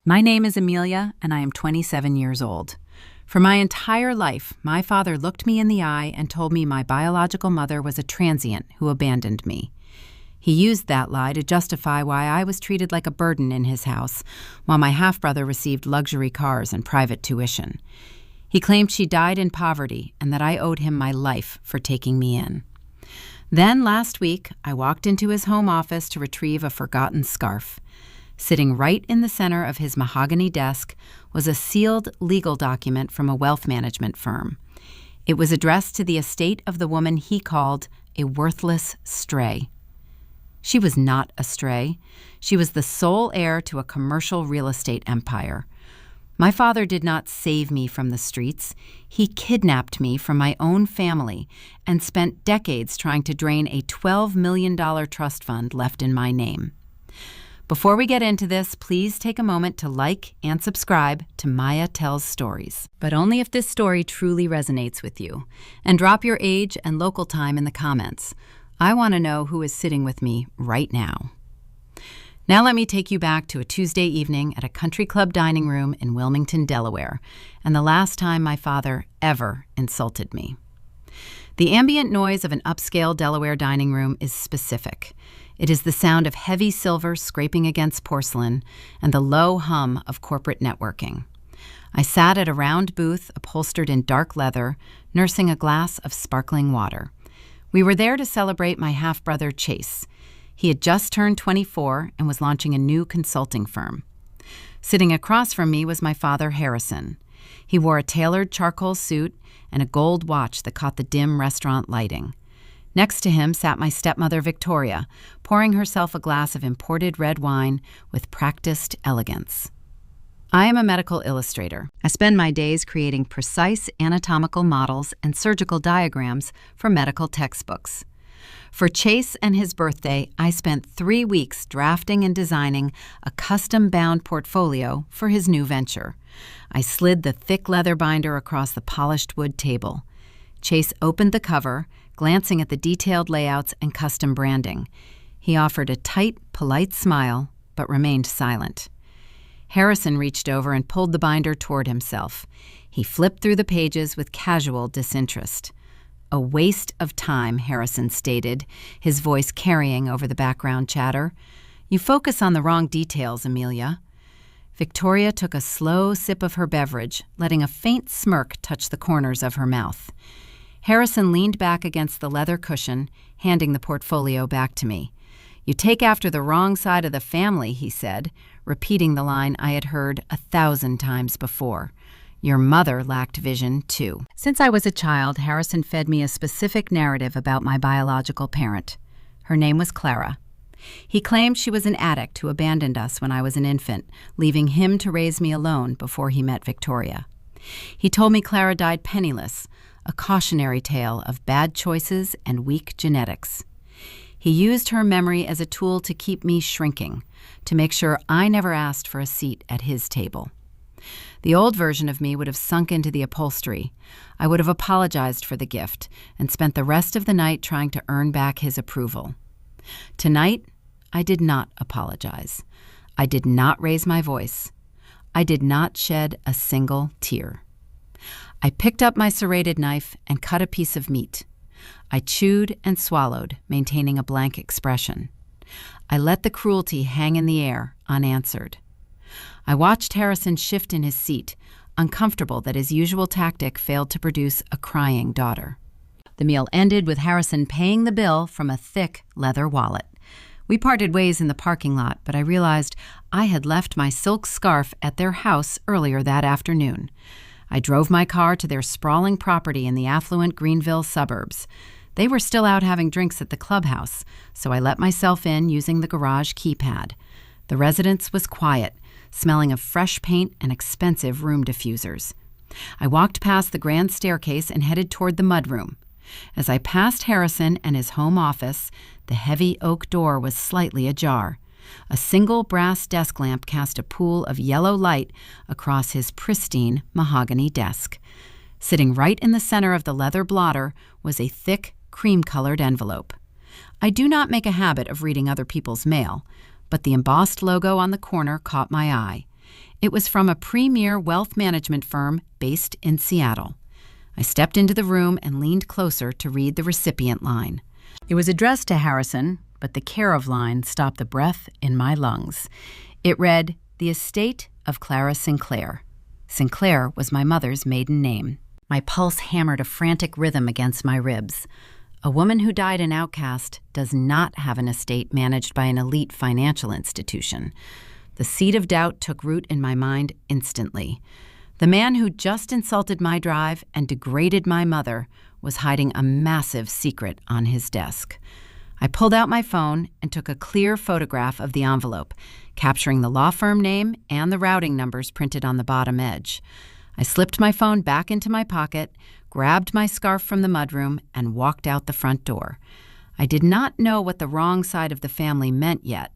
My name is Amelia, and I am 27 years old. For my entire life, my father looked me in the eye and told me my biological mother was a transient who abandoned me. He used that lie to justify why I was treated like a burden in his house, while my half-brother received luxury cars and private tuition. He claimed she died in poverty and that I owed him my life for taking me in. Then, last week, I walked into his home office to retrieve a forgotten scarf. Sitting right in the center of his mahogany desk was a sealed legal document from a wealth management firm. It was addressed to the estate of the woman he called a worthless stray. She was not a stray. She was the sole heir to a commercial real estate empire. My father did not save me from the streets. He kidnapped me from my own family and spent decades trying to drain a $12 million trust fund left in my name. Before we get into this, please take a moment to like and subscribe to Maya Tells Stories, but only if this story truly resonates with you. And drop your age and local time in the comments. I want to know who is sitting with me right now. Now let me take you back to a Tuesday evening at a country club dining room in Wilmington, Delaware, and the last time my father ever insulted me. The ambient noise of an upscale Delaware dining room is specific. It is the sound of heavy silver scraping against porcelain and the low hum of corporate networking. I sat at a round booth upholstered in dark leather, nursing a glass of sparkling water. We were there to celebrate my half-brother Chase. He had just turned 24 and was launching a new consulting firm. Sitting across from me was my father, Harrison. He wore a tailored charcoal suit and a gold watch that caught the dim restaurant lighting. Next to him sat my stepmother, Victoria, pouring herself a glass of imported red wine with practiced elegance. I am a medical illustrator. I spend my days creating precise anatomical models and surgical diagrams for medical textbooks. For Chase and his birthday, I spent 3 weeks drafting and designing a custom-bound portfolio for his new venture. I slid the thick leather binder across the polished wood table. Chase opened the cover, glancing at the detailed layouts and custom branding. He offered a tight, polite smile, but remained silent. Harrison reached over and pulled the binder toward himself. He flipped through the pages with casual disinterest. "A waste of time," Harrison stated, his voice carrying over the background chatter. "You focus on the wrong details, Amelia." Victoria took a slow sip of her beverage, letting a faint smirk touch the corners of her mouth. Harrison leaned back against the leather cushion, handing the portfolio back to me. "You take after the wrong side of the family," he said, repeating the line I had heard 1,000 times before. "Your mother lacked vision, too." Since I was a child, Harrison fed me a specific narrative about my biological parent. Her name was Clara. He claimed she was an addict who abandoned us when I was an infant, leaving him to raise me alone before he met Victoria. He told me Clara died penniless, a cautionary tale of bad choices and weak genetics. He used her memory as a tool to keep me shrinking, to make sure I never asked for a seat at his table. The old version of me would have sunk into the upholstery. I would have apologized for the gift and spent the rest of the night trying to earn back his approval. Tonight, I did not apologize. I did not raise my voice. I did not shed a single tear. I picked up my serrated knife and cut a piece of meat. I chewed and swallowed, maintaining a blank expression. I let the cruelty hang in the air, unanswered. I watched Harrison shift in his seat, uncomfortable that his usual tactic failed to produce a crying daughter. The meal ended with Harrison paying the bill from a thick leather wallet. We parted ways in the parking lot, but I realized I had left my silk scarf at their house earlier that afternoon. I drove my car to their sprawling property in the affluent Greenville suburbs. They were still out having drinks at the clubhouse, so I let myself in using the garage keypad. The residence was quiet, smelling of fresh paint and expensive room diffusers. I walked past the grand staircase and headed toward the mudroom. As I passed Harrison and his home office, the heavy oak door was slightly ajar. A single brass desk lamp cast a pool of yellow light across his pristine mahogany desk. Sitting right in the center of the leather blotter was a thick, cream-colored envelope. I do not make a habit of reading other people's mail, but the embossed logo on the corner caught my eye. It was from a premier wealth management firm based in Seattle. I stepped into the room and leaned closer to read the recipient line. It was addressed to Harrison, but the care of line stopped the breath in my lungs. It read, "The estate of Clara Sinclair." Sinclair was my mother's maiden name. My pulse hammered a frantic rhythm against my ribs. A woman who died an outcast does not have an estate managed by an elite financial institution. The seed of doubt took root in my mind instantly. The man who just insulted my drive and degraded my mother was hiding a massive secret on his desk. I pulled out my phone and took a clear photograph of the envelope, capturing the law firm name and the routing numbers printed on the bottom edge. I slipped my phone back into my pocket, grabbed my scarf from the mudroom, and walked out the front door. I did not know what the wrong side of the family meant yet,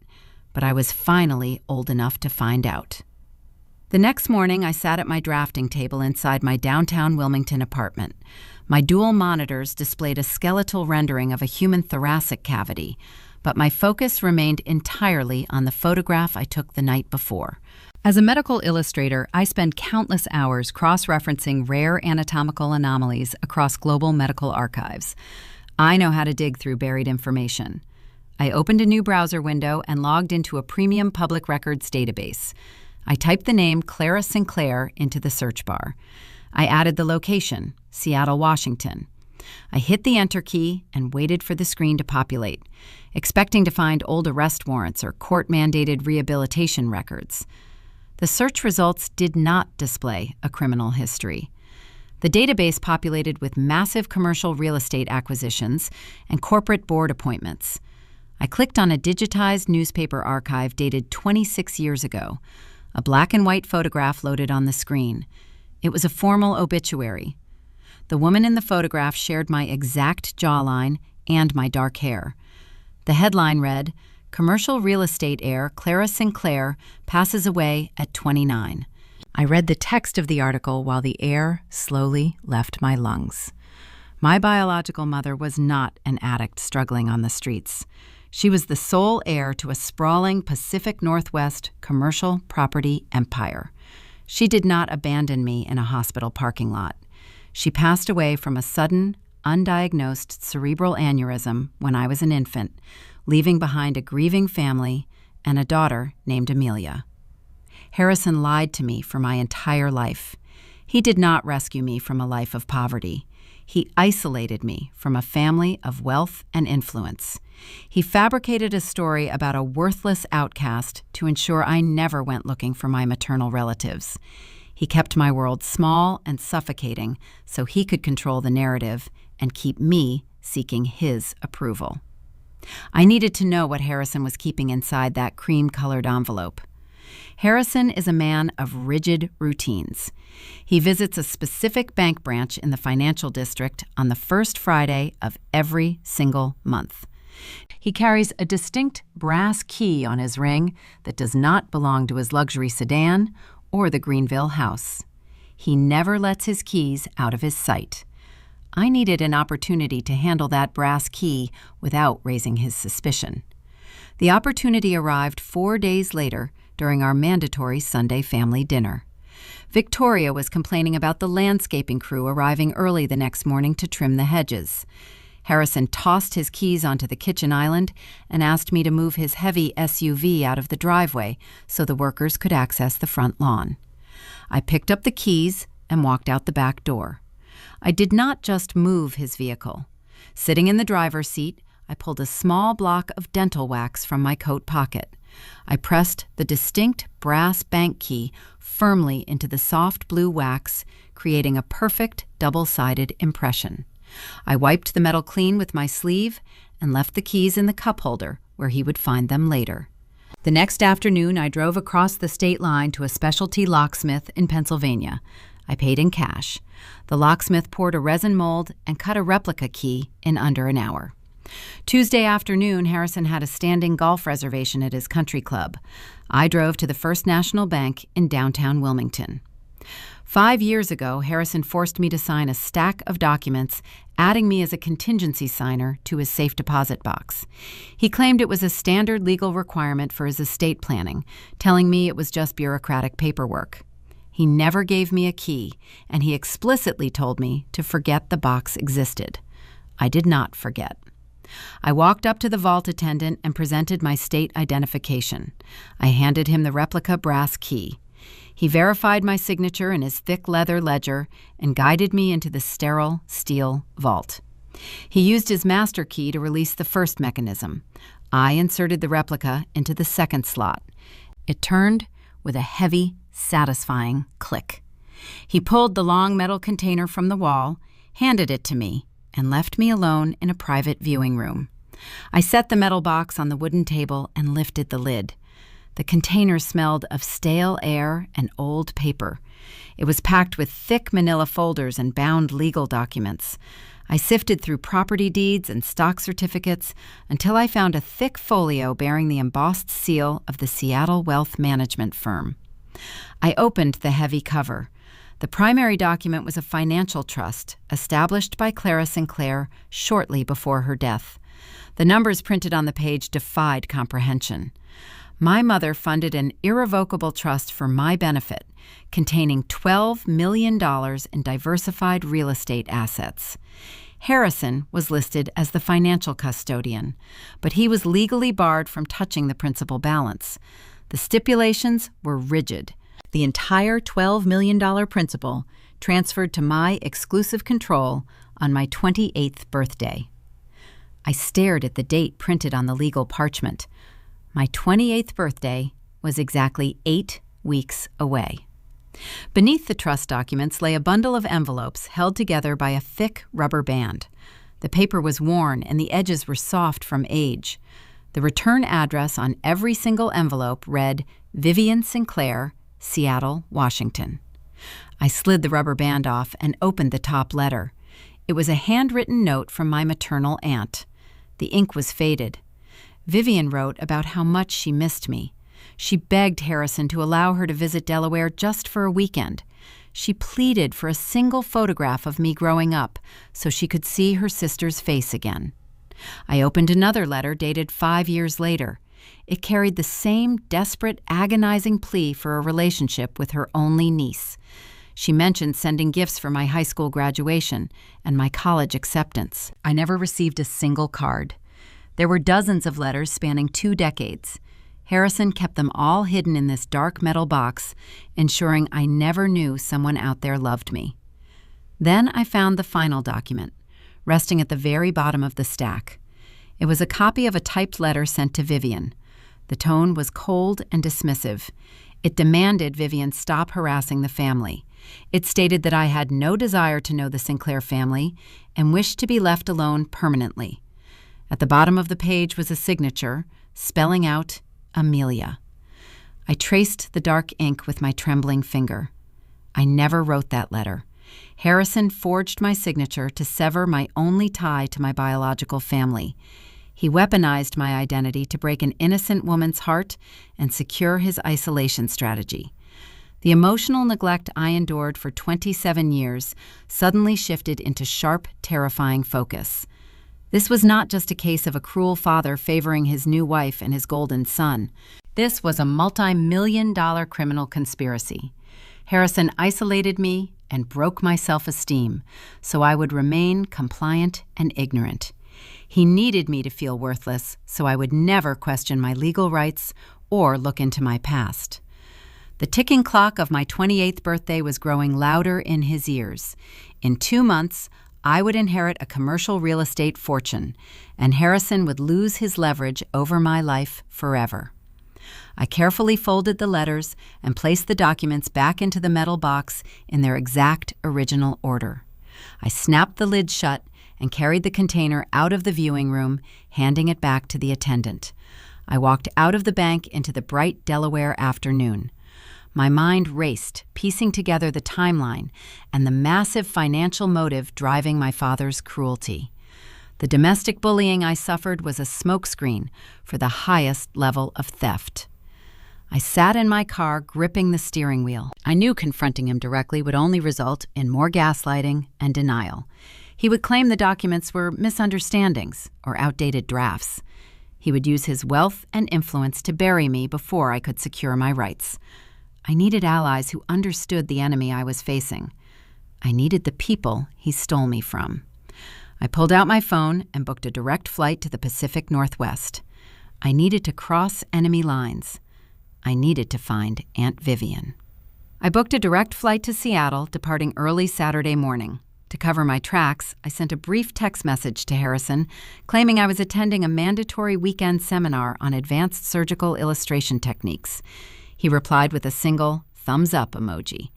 but I was finally old enough to find out. The next morning, I sat at my drafting table inside my downtown Wilmington apartment. My dual monitors displayed a skeletal rendering of a human thoracic cavity, but my focus remained entirely on the photograph I took the night before. As a medical illustrator, I spend countless hours cross-referencing rare anatomical anomalies across global medical archives. I know how to dig through buried information. I opened a new browser window and logged into a premium public records database. I typed the name Clara Sinclair into the search bar. I added the location, Seattle, Washington. I hit the enter key and waited for the screen to populate, expecting to find old arrest warrants or court-mandated rehabilitation records. The search results did not display a criminal history. The database populated with massive commercial real estate acquisitions and corporate board appointments. I clicked on a digitized newspaper archive dated 26 years ago. A black and white photograph loaded on the screen. It was a formal obituary. The woman in the photograph shared my exact jawline and my dark hair. The headline read, "Commercial real estate heir Clara Sinclair passes away at 29. I read the text of the article while the air slowly left my lungs. My biological mother was not an addict struggling on the streets. She was the sole heir to a sprawling Pacific Northwest commercial property empire. She did not abandon me in a hospital parking lot. She passed away from a sudden, undiagnosed cerebral aneurysm when I was an infant, leaving behind a grieving family and a daughter named Amelia. Harrison lied to me for my entire life. He did not rescue me from a life of poverty. He isolated me from a family of wealth and influence. He fabricated a story about a worthless outcast to ensure I never went looking for my maternal relatives. He kept my world small and suffocating so he could control the narrative and keep me seeking his approval. I needed to know what Harrison was keeping inside that cream-colored envelope. Harrison is a man of rigid routines. He visits a specific bank branch in the financial district on the first Friday of every single month. He carries a distinct brass key on his ring that does not belong to his luxury sedan or the Greenville house. He never lets his keys out of his sight. I needed an opportunity to handle that brass key without raising his suspicion. The opportunity arrived 4 days later during our mandatory Sunday family dinner. Victoria was complaining about the landscaping crew arriving early the next morning to trim the hedges. Harrison tossed his keys onto the kitchen island and asked me to move his heavy SUV out of the driveway so the workers could access the front lawn. I picked up the keys and walked out the back door. I did not just move his vehicle. Sitting in the driver's seat, I pulled a small block of dental wax from my coat pocket. I pressed the distinct brass bank key firmly into the soft blue wax, creating a perfect double-sided impression. I wiped the metal clean with my sleeve and left the keys in the cup holder where he would find them later. The next afternoon, I drove across the state line to a specialty locksmith in Pennsylvania. I paid in cash. The locksmith poured a resin mold and cut a replica key in under an hour. Tuesday afternoon, Harrison had a standing golf reservation at his country club. I drove to the First National Bank in downtown Wilmington. 5 years ago, Harrison forced me to sign a stack of documents, adding me as a contingency signer to his safe deposit box. He claimed it was a standard legal requirement for his estate planning, telling me it was just bureaucratic paperwork. He never gave me a key, and he explicitly told me to forget the box existed. I did not forget. I walked up to the vault attendant and presented my state identification. I handed him the replica brass key. He verified my signature in his thick leather ledger and guided me into the sterile steel vault. He used his master key to release the first mechanism. I inserted the replica into the second slot. It turned with a heavy, satisfying click. He pulled the long metal container from the wall, handed it to me, and left me alone in a private viewing room. I set the metal box on the wooden table and lifted the lid. The container smelled of stale air and old paper. It was packed with thick manila folders and bound legal documents. I sifted through property deeds and stock certificates until I found a thick folio bearing the embossed seal of the Seattle wealth management firm. I opened the heavy cover. The primary document was a financial trust established by Clara Sinclair shortly before her death. The numbers printed on the page defied comprehension. My mother funded an irrevocable trust for my benefit, containing $12 million in diversified real estate assets. Harrison was listed as the financial custodian, but he was legally barred from touching the principal balance. The stipulations were rigid. The entire $12 million principal transferred to my exclusive control on my 28th birthday. I stared at the date printed on the legal parchment. My 28th birthday was exactly 8 weeks away. Beneath the trust documents lay a bundle of envelopes held together by a thick rubber band. The paper was worn and the edges were soft from age. The return address on every single envelope read Vivian Sinclair, Seattle, Washington. I slid the rubber band off and opened the top letter. It was a handwritten note from my maternal aunt. The ink was faded. Vivian wrote about how much she missed me. She begged Harrison to allow her to visit Delaware just for a weekend. She pleaded for a single photograph of me growing up so she could see her sister's face again. I opened another letter dated 5 years later. It carried the same desperate, agonizing plea for a relationship with her only niece. She mentioned sending gifts for my high school graduation and my college acceptance. I never received a single card. There were dozens of letters spanning 2 decades. Harrison kept them all hidden in this dark metal box, ensuring I never knew someone out there loved me. Then I found the final document, resting at the very bottom of the stack. It was a copy of a typed letter sent to Vivian. The tone was cold and dismissive. It demanded Vivian stop harassing the family. It stated that I had no desire to know the Sinclair family and wished to be left alone permanently. At the bottom of the page was a signature, spelling out Amelia. I traced the dark ink with my trembling finger. I never wrote that letter. Harrison forged my signature to sever my only tie to my biological family. He weaponized my identity to break an innocent woman's heart and secure his isolation strategy. The emotional neglect I endured for 27 years suddenly shifted into sharp, terrifying focus. This was not just a case of a cruel father favoring his new wife and his golden son. This was a multi-million-dollar criminal conspiracy. Harrison isolated me and broke my self-esteem so I would remain compliant and ignorant. He needed me to feel worthless so I would never question my legal rights or look into my past. The ticking clock of my 28th birthday was growing louder in his ears. In 2 months, I would inherit a commercial real estate fortune, and Harrison would lose his leverage over my life forever. I carefully folded the letters and placed the documents back into the metal box in their exact original order. I snapped the lid shut and carried the container out of the viewing room, handing it back to the attendant. I walked out of the bank into the bright Delaware afternoon. My mind raced, piecing together the timeline and the massive financial motive driving my father's cruelty. The domestic bullying I suffered was a smokescreen for the highest level of theft. I sat in my car, gripping the steering wheel. I knew confronting him directly would only result in more gaslighting and denial. He would claim the documents were misunderstandings or outdated drafts. He would use his wealth and influence to bury me before I could secure my rights. I needed allies who understood the enemy I was facing. I needed the people he stole me from. I pulled out my phone and booked a direct flight to the Pacific Northwest. I needed to cross enemy lines. I needed to find Aunt Vivian. I booked a direct flight to Seattle, departing early Saturday morning. To cover my tracks, I sent a brief text message to Harrison, claiming I was attending a mandatory weekend seminar on advanced surgical illustration techniques. He replied with a single thumbs-up emoji.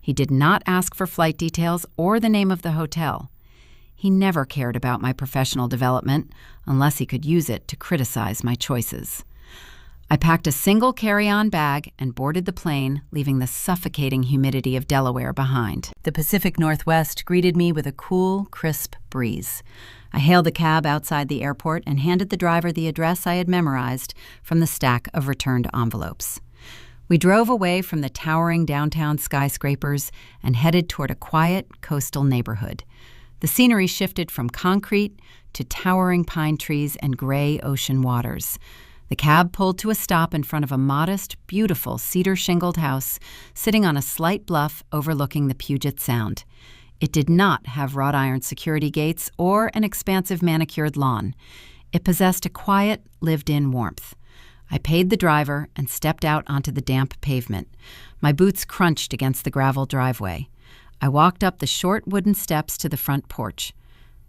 He did not ask for flight details or the name of the hotel. He never cared about my professional development unless he could use it to criticize my choices. I packed a single carry-on bag and boarded the plane, leaving the suffocating humidity of Delaware behind. The Pacific Northwest greeted me with a cool, crisp breeze. I hailed a cab outside the airport and handed the driver the address I had memorized from the stack of returned envelopes. We drove away from the towering downtown skyscrapers and headed toward a quiet coastal neighborhood. The scenery shifted from concrete to towering pine trees and gray ocean waters. The cab pulled to a stop in front of a modest, beautiful cedar-shingled house sitting on a slight bluff overlooking the Puget Sound. It did not have wrought iron security gates or an expansive manicured lawn. It possessed a quiet, lived-in warmth. I paid the driver and stepped out onto the damp pavement. My boots crunched against the gravel driveway. I walked up the short wooden steps to the front porch.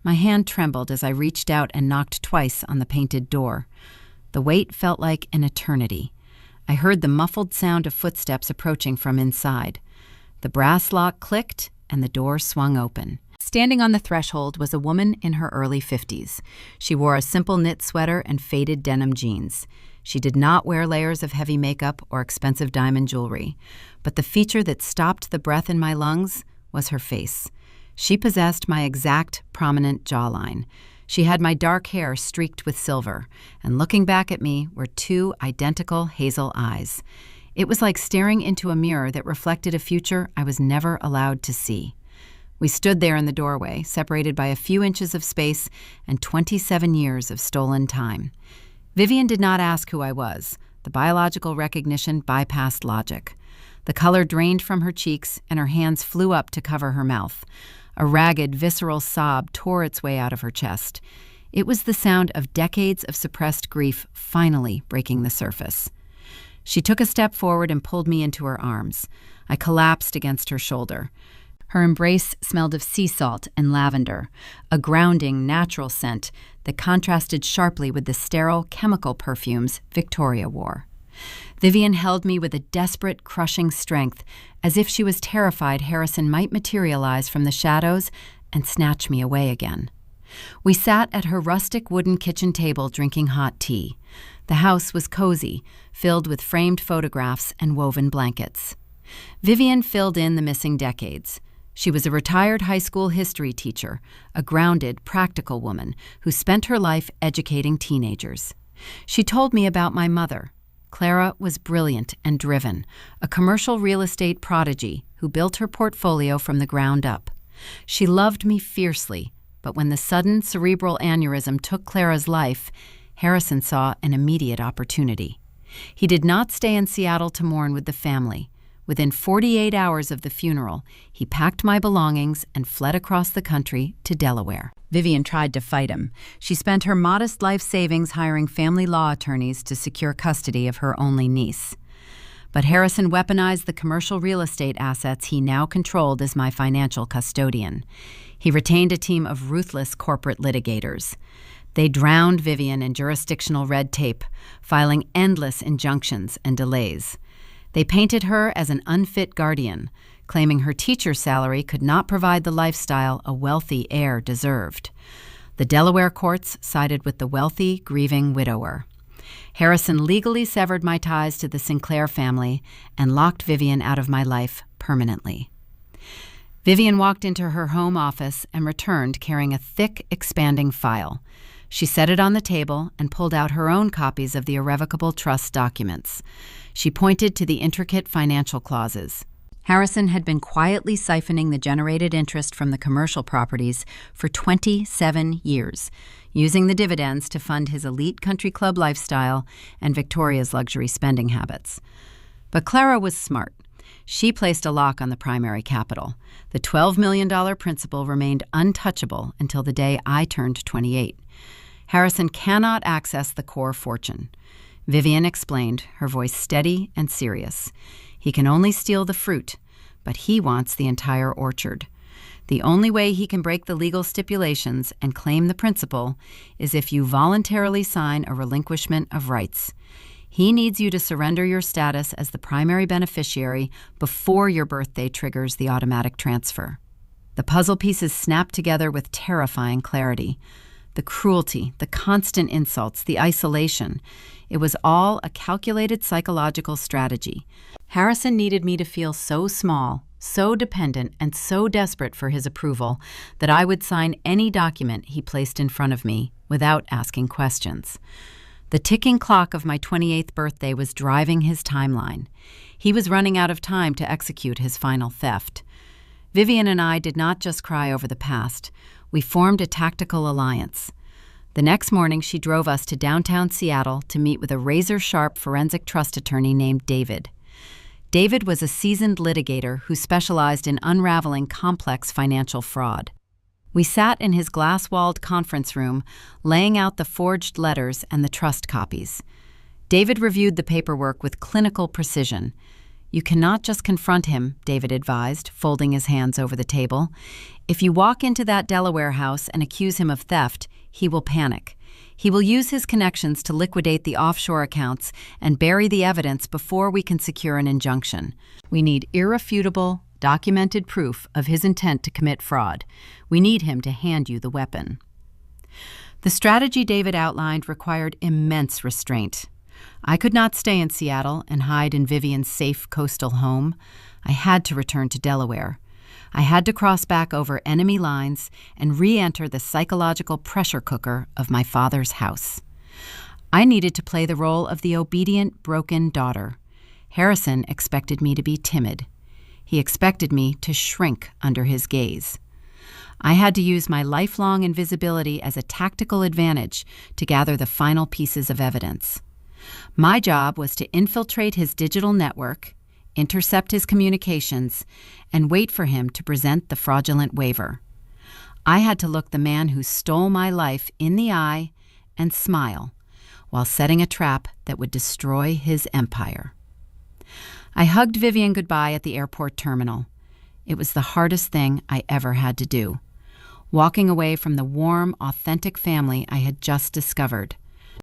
My hand trembled as I reached out and knocked twice on the painted door. The wait felt like an eternity. I heard the muffled sound of footsteps approaching from inside. The brass lock clicked and the door swung open. Standing on the threshold was a woman in her early 50s. She wore a simple knit sweater and faded denim jeans. She did not wear layers of heavy makeup or expensive diamond jewelry, but the feature that stopped the breath in my lungs was her face. She possessed my exact prominent jawline. She had my dark hair streaked with silver, and looking back at me were two identical hazel eyes. It was like staring into a mirror that reflected a future I was never allowed to see. We stood there in the doorway, separated by a few inches of space and 27 years of stolen time. Vivian did not ask who I was. The biological recognition bypassed logic. The color drained from her cheeks, and her hands flew up to cover her mouth. A ragged, visceral sob tore its way out of her chest. It was the sound of decades of suppressed grief finally breaking the surface. She took a step forward and pulled me into her arms. I collapsed against her shoulder. Her embrace smelled of sea salt and lavender, a grounding, natural scent that contrasted sharply with the sterile chemical perfumes Victoria wore. Vivian held me with a desperate, crushing strength, as if she was terrified Harrison might materialize from the shadows and snatch me away again. We sat at her rustic wooden kitchen table drinking hot tea. The house was cozy, filled with framed photographs and woven blankets. Vivian filled in the missing decades. She was a retired high school history teacher, a grounded, practical woman who spent her life educating teenagers. She told me about my mother. Clara was brilliant and driven, a commercial real estate prodigy who built her portfolio from the ground up. She loved me fiercely, but when the sudden cerebral aneurysm took Clara's life, Harrison saw an immediate opportunity. He did not stay in Seattle to mourn with the family. Within 48 hours of the funeral, he packed my belongings and fled across the country to Delaware. Vivian tried to fight him. She spent her modest life savings hiring family law attorneys to secure custody of her only niece. But Harrison weaponized the commercial real estate assets he now controlled as my financial custodian. He retained a team of ruthless corporate litigators. They drowned Vivian in jurisdictional red tape, filing endless injunctions and delays. They painted her as an unfit guardian, claiming her teacher's salary could not provide the lifestyle a wealthy heir deserved. The Delaware courts sided with the wealthy, grieving widower. Harrison legally severed my ties to the Sinclair family and locked Vivian out of my life permanently. Vivian walked into her home office and returned carrying a thick, expanding file. She set it on the table and pulled out her own copies of the irrevocable trust documents. She pointed to the intricate financial clauses. Harrison had been quietly siphoning the generated interest from the commercial properties for 27 years, using the dividends to fund his elite country club lifestyle and Victoria's luxury spending habits. But Clara was smart. She placed a lock on the primary capital. The $12 million principal remained untouchable until the day I turned 28. Harrison cannot access the core fortune. Vivian explained, her voice steady and serious. He can only steal the fruit, but he wants the entire orchard. The only way he can break the legal stipulations and claim the principal is if you voluntarily sign a relinquishment of rights. He needs you to surrender your status as the primary beneficiary before your birthday triggers the automatic transfer. The puzzle pieces snap together with terrifying clarity. The cruelty, the constant insults, the isolation. It was all a calculated psychological strategy. Harrison needed me to feel so small, so dependent, and so desperate for his approval that I would sign any document he placed in front of me without asking questions. The ticking clock of my 28th birthday was driving his timeline. He was running out of time to execute his final theft. Vivian and I did not just cry over the past. We formed a tactical alliance. The next morning, she drove us to downtown Seattle to meet with a razor-sharp forensic trust attorney named David. David was a seasoned litigator who specialized in unraveling complex financial fraud. We sat in his glass-walled conference room, laying out the forged letters and the trust copies. David reviewed the paperwork with clinical precision. You cannot just confront him, David advised, folding his hands over the table. If you walk into that Delaware house and accuse him of theft, he will panic. He will use his connections to liquidate the offshore accounts and bury the evidence before we can secure an injunction. We need irrefutable, documented proof of his intent to commit fraud. We need him to hand you the weapon. The strategy David outlined required immense restraint. I could not stay in Seattle and hide in Vivian's safe coastal home. I had to return to Delaware. I had to cross back over enemy lines and re-enter the psychological pressure cooker of my father's house. I needed to play the role of the obedient, broken daughter. Harrison expected me to be timid. He expected me to shrink under his gaze. I had to use my lifelong invisibility as a tactical advantage to gather the final pieces of evidence. My job was to infiltrate his digital network, intercept his communications, and wait for him to present the fraudulent waiver. I had to look the man who stole my life in the eye and smile while setting a trap that would destroy his empire. I hugged Vivian goodbye at the airport terminal. It was the hardest thing I ever had to do, walking away from the warm, authentic family I had just discovered.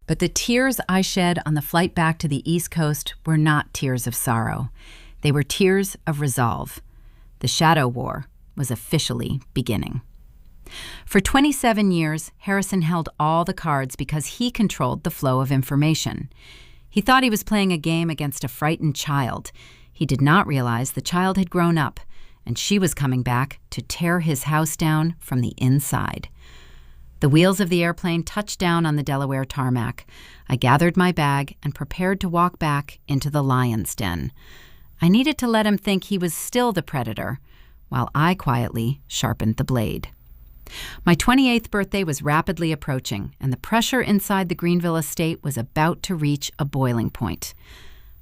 But the tears I shed on the flight back to the East Coast were not tears of sorrow. They were tears of resolve. The shadow war was officially beginning. For 27 years, Harrison held all the cards because he controlled the flow of information. He thought he was playing a game against a frightened child. He did not realize the child had grown up, and she was coming back to tear his house down from the inside. The wheels of the airplane touched down on the Delaware tarmac. I gathered my bag and prepared to walk back into the lion's den. I needed to let him think he was still the predator, while I quietly sharpened the blade. My 28th birthday was rapidly approaching, and the pressure inside the Greenville estate was about to reach a boiling point.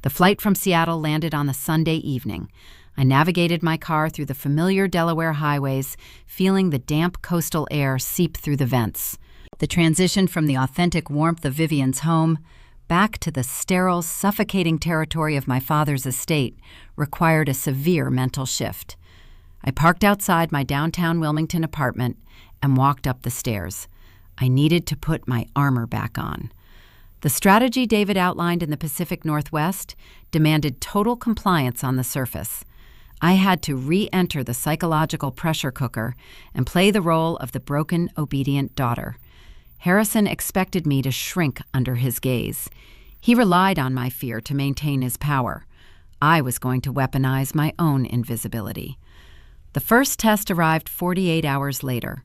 The flight from Seattle landed on the Sunday evening. I navigated my car through the familiar Delaware highways, feeling the damp coastal air seep through the vents. The transition from the authentic warmth of Vivian's home back to the sterile, suffocating territory of my father's estate required a severe mental shift. I parked outside my downtown Wilmington apartment and walked up the stairs. I needed to put my armor back on. The strategy David outlined in the Pacific Northwest demanded total compliance on the surface. I had to re-enter the psychological pressure cooker and play the role of the broken, obedient daughter. Harrison expected me to shrink under his gaze. He relied on my fear to maintain his power. I was going to weaponize my own invisibility. The first test arrived 48 hours later.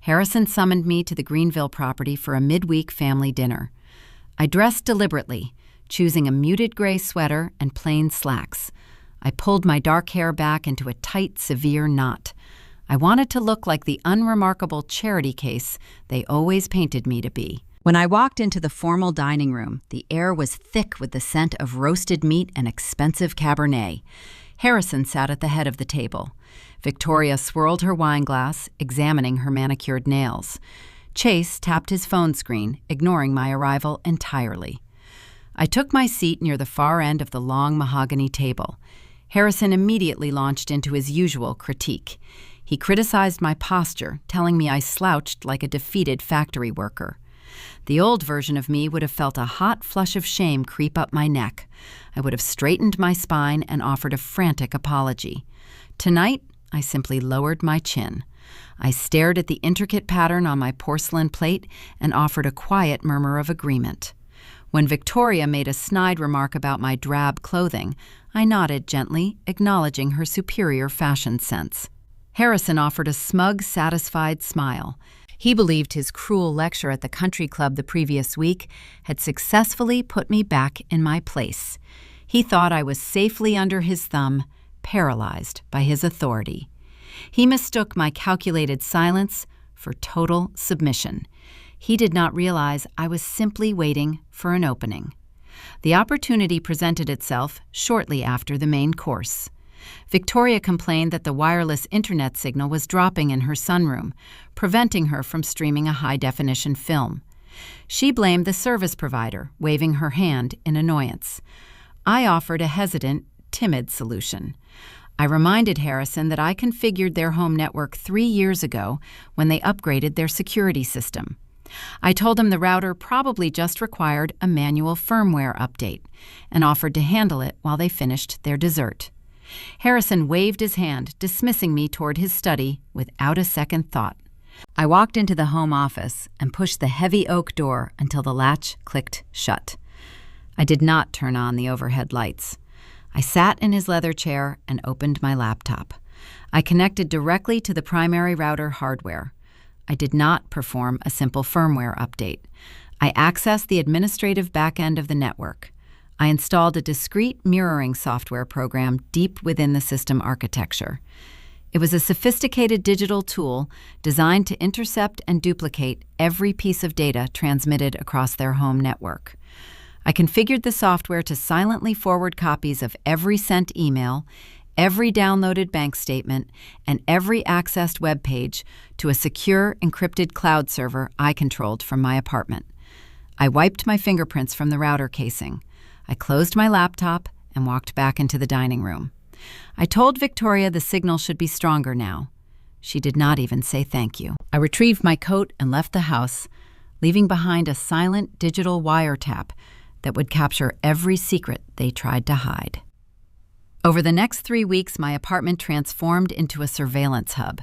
Harrison summoned me to the Greenville property for a midweek family dinner. I dressed deliberately, choosing a muted gray sweater and plain slacks. I pulled my dark hair back into a tight, severe knot. I wanted to look like the unremarkable charity case they always painted me to be. When I walked into the formal dining room, the air was thick with the scent of roasted meat and expensive Cabernet. Harrison sat at the head of the table. Victoria swirled her wine glass, examining her manicured nails. Chase tapped his phone screen, ignoring my arrival entirely. I took my seat near the far end of the long mahogany table. Harrison immediately launched into his usual critique. He criticized my posture, telling me I slouched like a defeated factory worker. The old version of me would have felt a hot flush of shame creep up my neck. I would have straightened my spine and offered a frantic apology. Tonight, I simply lowered my chin. I stared at the intricate pattern on my porcelain plate and offered a quiet murmur of agreement. When Victoria made a snide remark about my drab clothing, I nodded gently, acknowledging her superior fashion sense. Harrison offered a smug, satisfied smile. He believed his cruel lecture at the country club the previous week had successfully put me back in my place. He thought I was safely under his thumb, paralyzed by his authority. He mistook my calculated silence for total submission. He did not realize I was simply waiting for an opening. The opportunity presented itself shortly after the main course. Victoria complained that the wireless internet signal was dropping in her sunroom, preventing her from streaming a high-definition film. She blamed the service provider, waving her hand in annoyance. I offered a hesitant, timid solution. I reminded Harrison that I configured their home network 3 years ago when they upgraded their security system. I told him the router probably just required a manual firmware update and offered to handle it while they finished their dessert. Harrison waved his hand, dismissing me toward his study without a second thought. I walked into the home office and pushed the heavy oak door until the latch clicked shut. I did not turn on the overhead lights. I sat in his leather chair and opened my laptop. I connected directly to the primary router hardware. I did not perform a simple firmware update. I accessed the administrative backend of the network. I installed a discrete mirroring software program deep within the system architecture. It was a sophisticated digital tool designed to intercept and duplicate every piece of data transmitted across their home network. I configured the software to silently forward copies of every sent email, every downloaded bank statement, and every accessed web page to a secure, encrypted cloud server I controlled from my apartment. I wiped my fingerprints from the router casing. I closed my laptop and walked back into the dining room. I told Victoria the signal should be stronger now. She did not even say thank you. I retrieved my coat and left the house, leaving behind a silent digital wiretap that would capture every secret they tried to hide. Over the next 3 weeks, my apartment transformed into a surveillance hub.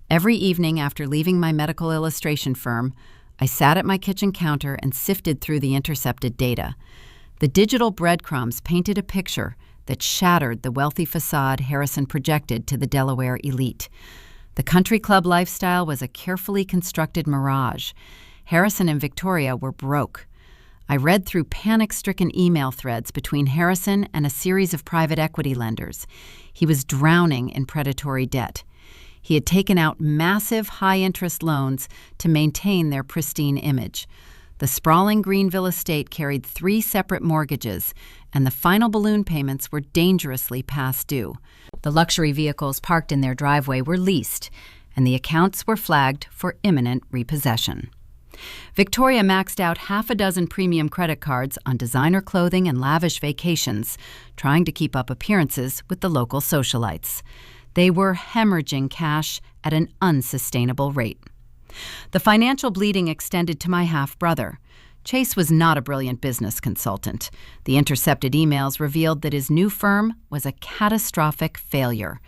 Every evening after leaving my medical illustration firm, I sat at my kitchen counter and sifted through the intercepted data. The digital breadcrumbs painted a picture that shattered the wealthy facade Harrison projected to the Delaware elite. The country club lifestyle was a carefully constructed mirage. Harrison and Victoria were broke. I read through panic-stricken email threads between Harrison and a series of private equity lenders. He was drowning in predatory debt. He had taken out massive high-interest loans to maintain their pristine image. The sprawling Greenville estate carried 3 separate mortgages, and the final balloon payments were dangerously past due. The luxury vehicles parked in their driveway were leased, and the accounts were flagged for imminent repossession. Victoria maxed out 6 premium credit cards on designer clothing and lavish vacations, trying to keep up appearances with the local socialites. They were hemorrhaging cash at an unsustainable rate. The financial bleeding extended to my half-brother. Chase was not a brilliant business consultant. The intercepted emails revealed that his new firm was a catastrophic failure.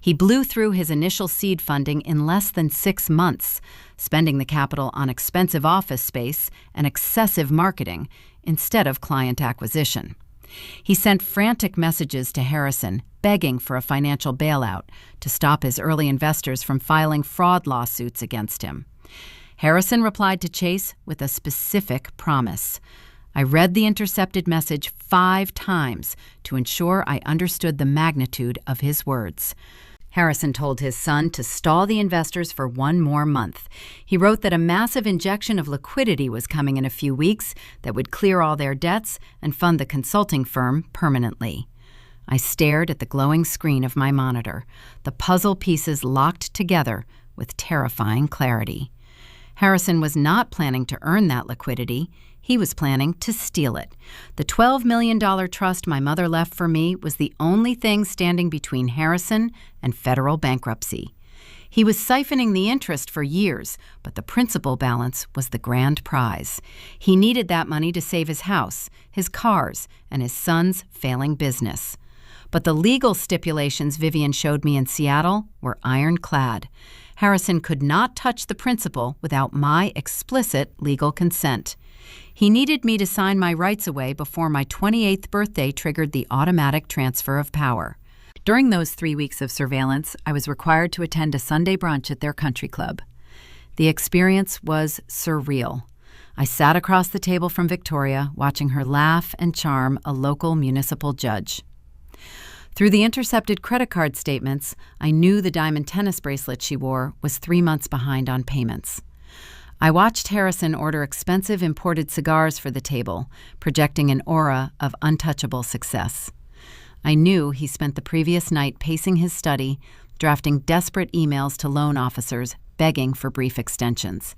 He blew through his initial seed funding in less than 6 months, spending the capital on expensive office space and excessive marketing instead of client acquisition. He sent frantic messages to Harrison, begging for a financial bailout to stop his early investors from filing fraud lawsuits against him. Harrison replied to Chase with a specific promise. I read the intercepted message 5 times to ensure I understood the magnitude of his words. Harrison told his son to stall the investors for 1 more month. He wrote that a massive injection of liquidity was coming in a few weeks that would clear all their debts and fund the consulting firm permanently. I stared at the glowing screen of my monitor, the puzzle pieces locked together with terrifying clarity. Harrison was not planning to earn that liquidity. He was planning to steal it. The $12 million trust my mother left for me was the only thing standing between Harrison and federal bankruptcy. He was siphoning the interest for years, but the principal balance was the grand prize. He needed that money to save his house, his cars, and his son's failing business. But the legal stipulations Vivian showed me in Seattle were ironclad. Harrison could not touch the principal without my explicit legal consent. He needed me to sign my rights away before my 28th birthday triggered the automatic transfer of power. During those 3 weeks of surveillance, I was required to attend a Sunday brunch at their country club. The experience was surreal. I sat across the table from Victoria, watching her laugh and charm a local municipal judge. Through the intercepted credit card statements, I knew the diamond tennis bracelet she wore was 3 months behind on payments. I watched Harrison order expensive imported cigars for the table, projecting an aura of untouchable success. I knew he spent the previous night pacing his study, drafting desperate emails to loan officers, begging for brief extensions.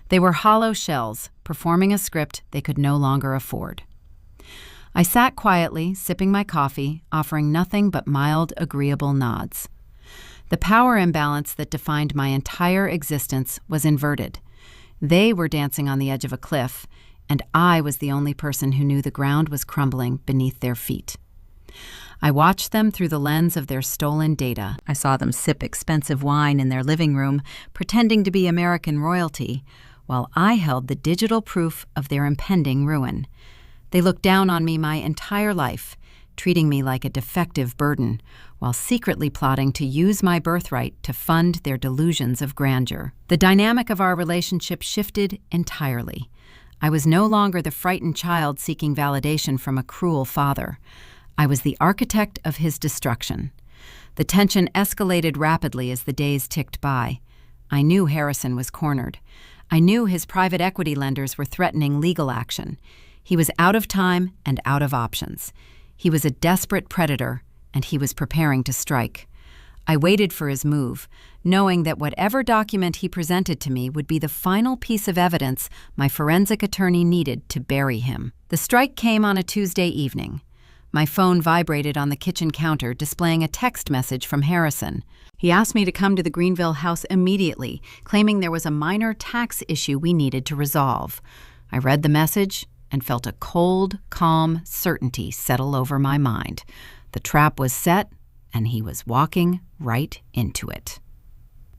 They were hollow shells, performing a script they could no longer afford. I sat quietly, sipping my coffee, offering nothing but mild, agreeable nods. The power imbalance that defined my entire existence was inverted. They were dancing on the edge of a cliff, and I was the only person who knew the ground was crumbling beneath their feet. I watched them through the lens of their stolen data. I saw them sip expensive wine in their living room, pretending to be American royalty, while I held the digital proof of their impending ruin. They looked down on me my entire life, treating me like a defective burden, while secretly plotting to use my birthright to fund their delusions of grandeur. The dynamic of our relationship shifted entirely. I was no longer the frightened child seeking validation from a cruel father. I was the architect of his destruction. The tension escalated rapidly as the days ticked by. I knew Harrison was cornered. I knew his private equity lenders were threatening legal action. He was out of time and out of options. He was a desperate predator, and he was preparing to strike. I waited for his move, knowing that whatever document he presented to me would be the final piece of evidence my forensic attorney needed to bury him. The strike came on a Tuesday evening. My phone vibrated on the kitchen counter, displaying a text message from Harrison. He asked me to come to the Greenville house immediately, claiming there was a minor tax issue we needed to resolve. I read the message and felt a cold, calm certainty settle over my mind. The trap was set, and he was walking right into it.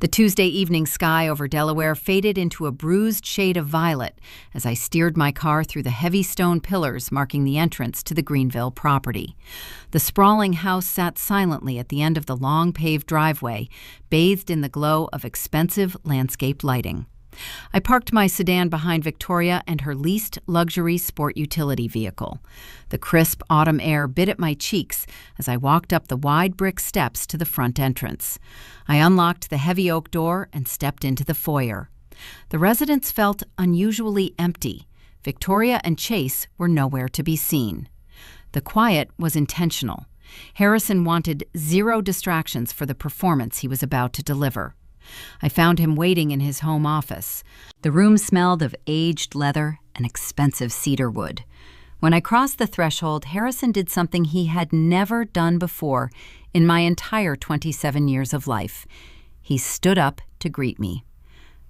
The Tuesday evening sky over Delaware faded into a bruised shade of violet as I steered my car through the heavy stone pillars marking the entrance to the Greenville property. The sprawling house sat silently at the end of the long paved driveway, bathed in the glow of expensive landscape lighting. I parked my sedan behind Victoria and her least luxury sport utility vehicle. The crisp autumn air bit at my cheeks as I walked up the wide brick steps to the front entrance. I unlocked the heavy oak door and stepped into the foyer. The residence felt unusually empty. Victoria and Chase were nowhere to be seen. The quiet was intentional. Harrison wanted 0 distractions for the performance he was about to deliver. I found him waiting in his home office. The room smelled of aged leather and expensive cedar wood. When I crossed the threshold, Harrison did something he had never done before in my entire 27 years of life. He stood up to greet me.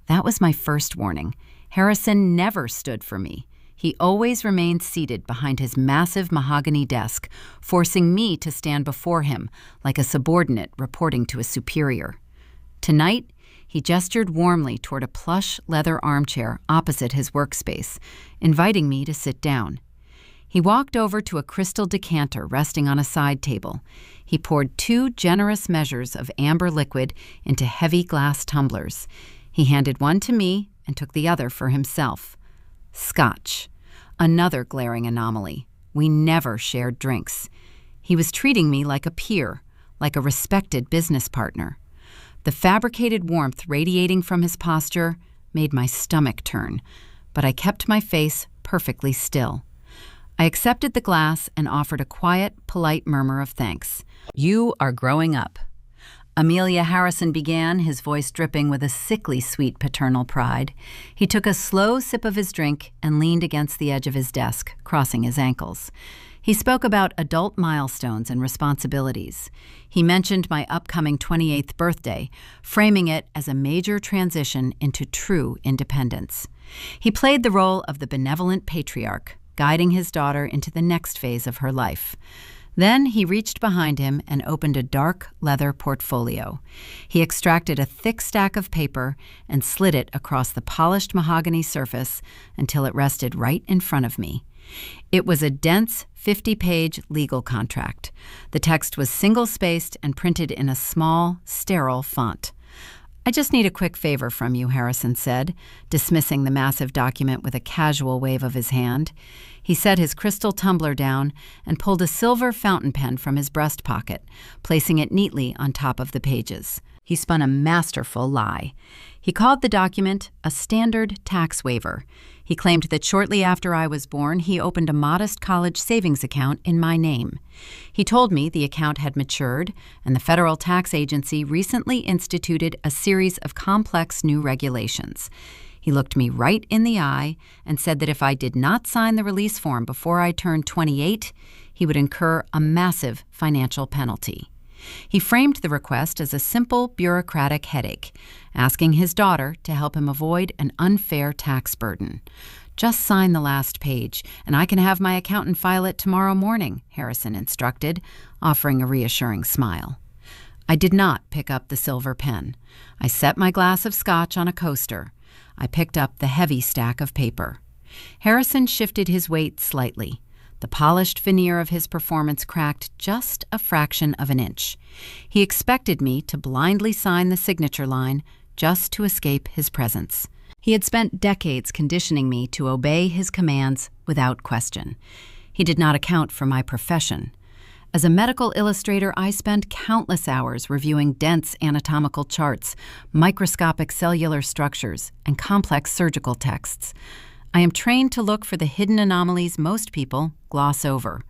That was my first warning. Harrison never stood for me. He always remained seated behind his massive mahogany desk, forcing me to stand before him like a subordinate reporting to a superior. Tonight, he gestured warmly toward a plush leather armchair opposite his workspace, inviting me to sit down. He walked over to a crystal decanter resting on a side table. He poured 2 generous measures of amber liquid into heavy glass tumblers. He handed one to me and took the other for himself. Scotch. Another glaring anomaly. We never shared drinks. He was treating me like a peer, like a respected business partner. The fabricated warmth radiating from his posture made my stomach turn, but I kept my face perfectly still. I accepted the glass and offered a quiet, polite murmur of thanks. "You are growing up," Amelia Harrison began, his voice dripping with a sickly sweet paternal pride. He took a slow sip of his drink and leaned against the edge of his desk, crossing his ankles. He spoke about adult milestones and responsibilities. He mentioned my upcoming 28th birthday, framing it as a major transition into true independence. He played the role of the benevolent patriarch, guiding his daughter into the next phase of her life. Then he reached behind him and opened a dark leather portfolio. He extracted a thick stack of paper and slid it across the polished mahogany surface until it rested right in front of me. It was a dense 50-page legal contract. The text was single-spaced and printed in a small, sterile font. "I just need a quick favor from you," Harrison said, dismissing the massive document with a casual wave of his hand. He set his crystal tumbler down and pulled a silver fountain pen from his breast pocket, placing it neatly on top of the pages. He spun a masterful lie. He called the document a standard tax waiver. He claimed that shortly after I was born, he opened a modest college savings account in my name. He told me the account had matured, and the federal tax agency recently instituted a series of complex new regulations. He looked me right in the eye and said that if I did not sign the release form before I turned 28, he would incur a massive financial penalty. He framed the request as a simple bureaucratic headache, asking his daughter to help him avoid an unfair tax burden. "Just sign the last page, and I can have my accountant file it tomorrow morning," Harrison instructed, offering a reassuring smile. I did not pick up the silver pen. I set my glass of scotch on a coaster. I picked up the heavy stack of paper. Harrison shifted his weight slightly. The polished veneer of his performance cracked just a fraction of an inch. He expected me to blindly sign the signature line just to escape his presence. He had spent decades conditioning me to obey his commands without question. He did not account for my profession. As a medical illustrator, I spent countless hours reviewing dense anatomical charts, microscopic cellular structures, and complex surgical texts. I am trained to look for the hidden anomalies most people gloss over.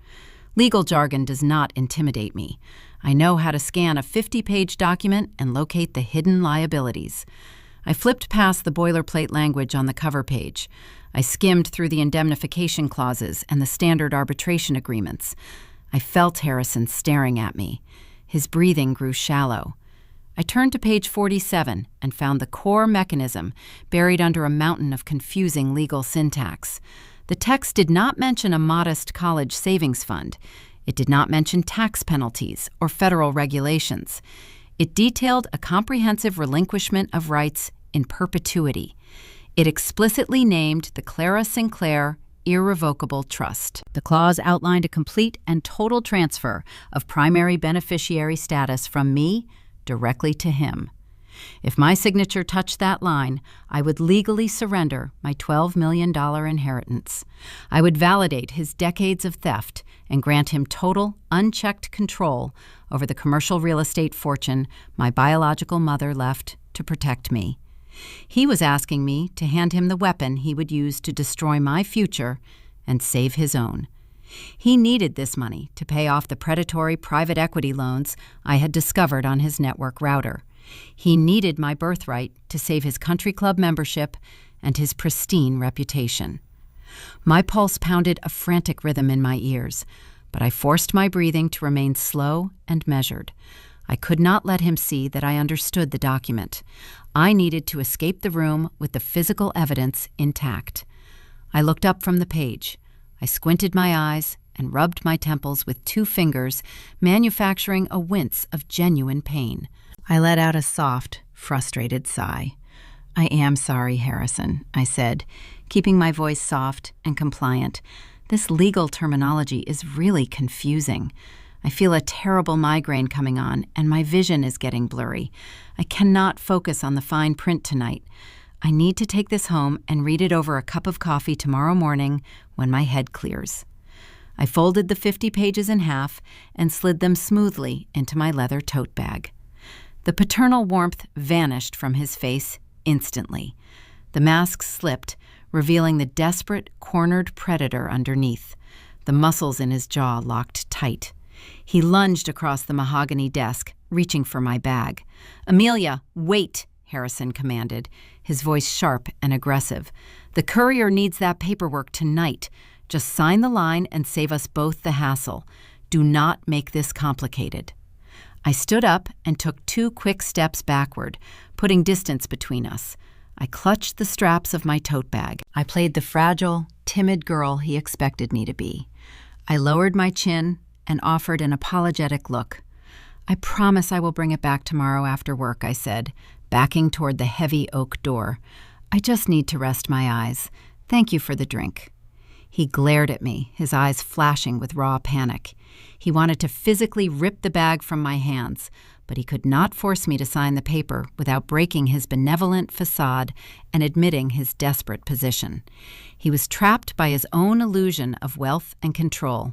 Legal jargon does not intimidate me. I know how to scan a 50-page document and locate the hidden liabilities. I flipped past the boilerplate language on the cover page. I skimmed through the indemnification clauses and the standard arbitration agreements. I felt Harrison staring at me. His breathing grew shallow. I turned to page 47 and found the core mechanism buried under a mountain of confusing legal syntax. The text did not mention a modest college savings fund. It did not mention tax penalties or federal regulations. It detailed a comprehensive relinquishment of rights in perpetuity. It explicitly named the Clara Sinclair Irrevocable Trust. The clause outlined a complete and total transfer of primary beneficiary status from me directly to him. If my signature touched that line, I would legally surrender my $12 million inheritance. I would validate his decades of theft and grant him total, unchecked control over the commercial real estate fortune my biological mother left to protect me. He was asking me to hand him the weapon he would use to destroy my future and save his own. He needed this money to pay off the predatory private equity loans I had discovered on his network router. He needed my birthright to save his country club membership and his pristine reputation. My pulse pounded a frantic rhythm in my ears, but I forced my breathing to remain slow and measured. I could not let him see that I understood the document. I needed to escape the room with the physical evidence intact. I looked up from the page. I squinted my eyes and rubbed my temples with 2 fingers, manufacturing a wince of genuine pain. I let out a soft, frustrated sigh. "I am sorry, Harrison," I said, keeping my voice soft and compliant. "This legal terminology is really confusing. I feel a terrible migraine coming on, and my vision is getting blurry. I cannot focus on the fine print tonight. I need to take this home and read it over a cup of coffee tomorrow morning when my head clears. I folded the 50 pages in half and slid them smoothly into my leather tote bag. The paternal warmth vanished from his face instantly. The mask slipped, revealing the desperate, cornered predator underneath. The muscles in his jaw locked tight. He lunged across the mahogany desk, reaching for my bag. "Amelia, wait!" Harrison commanded, his voice sharp and aggressive. "The courier needs that paperwork tonight. Just sign the line and save us both the hassle. Do not make this complicated." I stood up and took 2 quick steps backward, putting distance between us. I clutched the straps of my tote bag. I played the fragile, timid girl he expected me to be. I lowered my chin and offered an apologetic look. "I promise I will bring it back tomorrow after work," I said, backing toward the heavy oak door. "I just need to rest my eyes. Thank you for the drink." He glared at me, his eyes flashing with raw panic. He wanted to physically rip the bag from my hands, but he could not force me to sign the paper without breaking his benevolent facade and admitting his desperate position. He was trapped by his own illusion of wealth and control.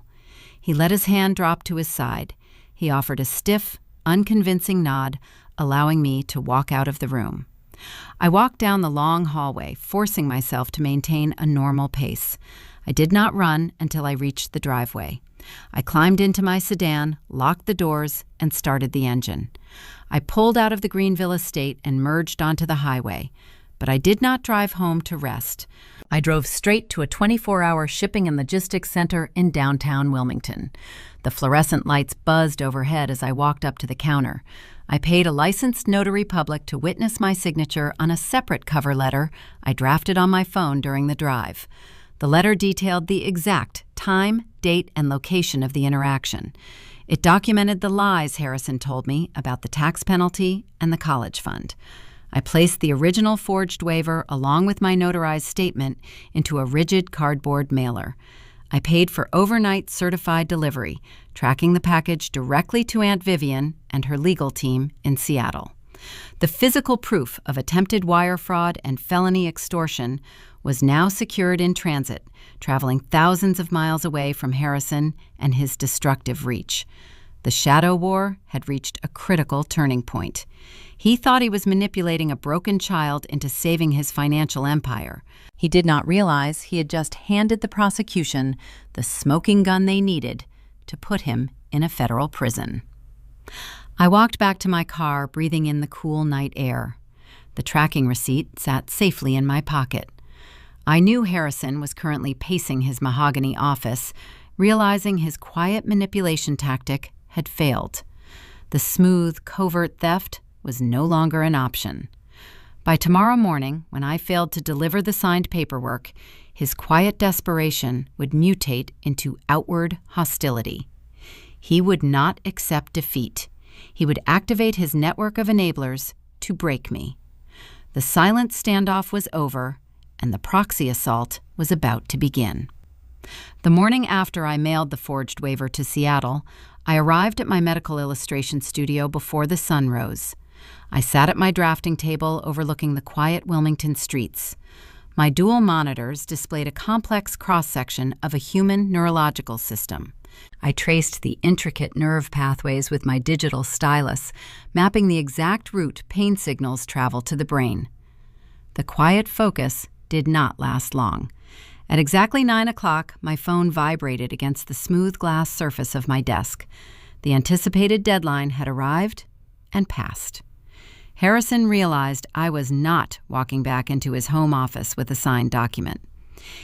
He let his hand drop to his side. He offered a stiff, unconvincing nod, allowing me to walk out of the room. I walked down the long hallway, forcing myself to maintain a normal pace. I did not run until I reached the driveway. I climbed into my sedan, locked the doors, and started the engine. I pulled out of the Greenville estate and merged onto the highway, but I did not drive home to rest. I drove straight to a 24-hour shipping and logistics center in downtown Wilmington. The fluorescent lights buzzed overhead as I walked up to the counter. I paid a licensed notary public to witness my signature on a separate cover letter I drafted on my phone during the drive. The letter detailed the exact time, date, and location of the interaction. It documented the lies Harrison told me about the tax penalty and the college fund. I placed the original forged waiver along with my notarized statement into a rigid cardboard mailer. I paid for overnight certified delivery, tracking the package directly to Aunt Vivian and her legal team in Seattle. The physical proof of attempted wire fraud and felony extortion was now secured in transit, traveling thousands of miles away from Harrison and his destructive reach. The shadow war had reached a critical turning point. He thought he was manipulating a broken child into saving his financial empire. He did not realize he had just handed the prosecution the smoking gun they needed to put him in a federal prison. I walked back to my car, breathing in the cool night air. The tracking receipt sat safely in my pocket. I knew Harrison was currently pacing his mahogany office, realizing his quiet manipulation tactic had failed. The smooth, covert theft was no longer an option. By tomorrow morning, when I failed to deliver the signed paperwork, his quiet desperation would mutate into outward hostility. He would not accept defeat. He would activate his network of enablers to break me. The silent standoff was over, and the proxy assault was about to begin. The morning after I mailed the forged waiver to Seattle, I arrived at my medical illustration studio before the sun rose. I sat at my drafting table overlooking the quiet Wilmington streets. My dual monitors displayed a complex cross-section of a human neurological system. I traced the intricate nerve pathways with my digital stylus, mapping the exact route pain signals travel to the brain. The quiet focus did not last long. At exactly 9 o'clock, my phone vibrated against the smooth glass surface of my desk. The anticipated deadline had arrived and passed. Harrison realized I was not walking back into his home office with a signed document.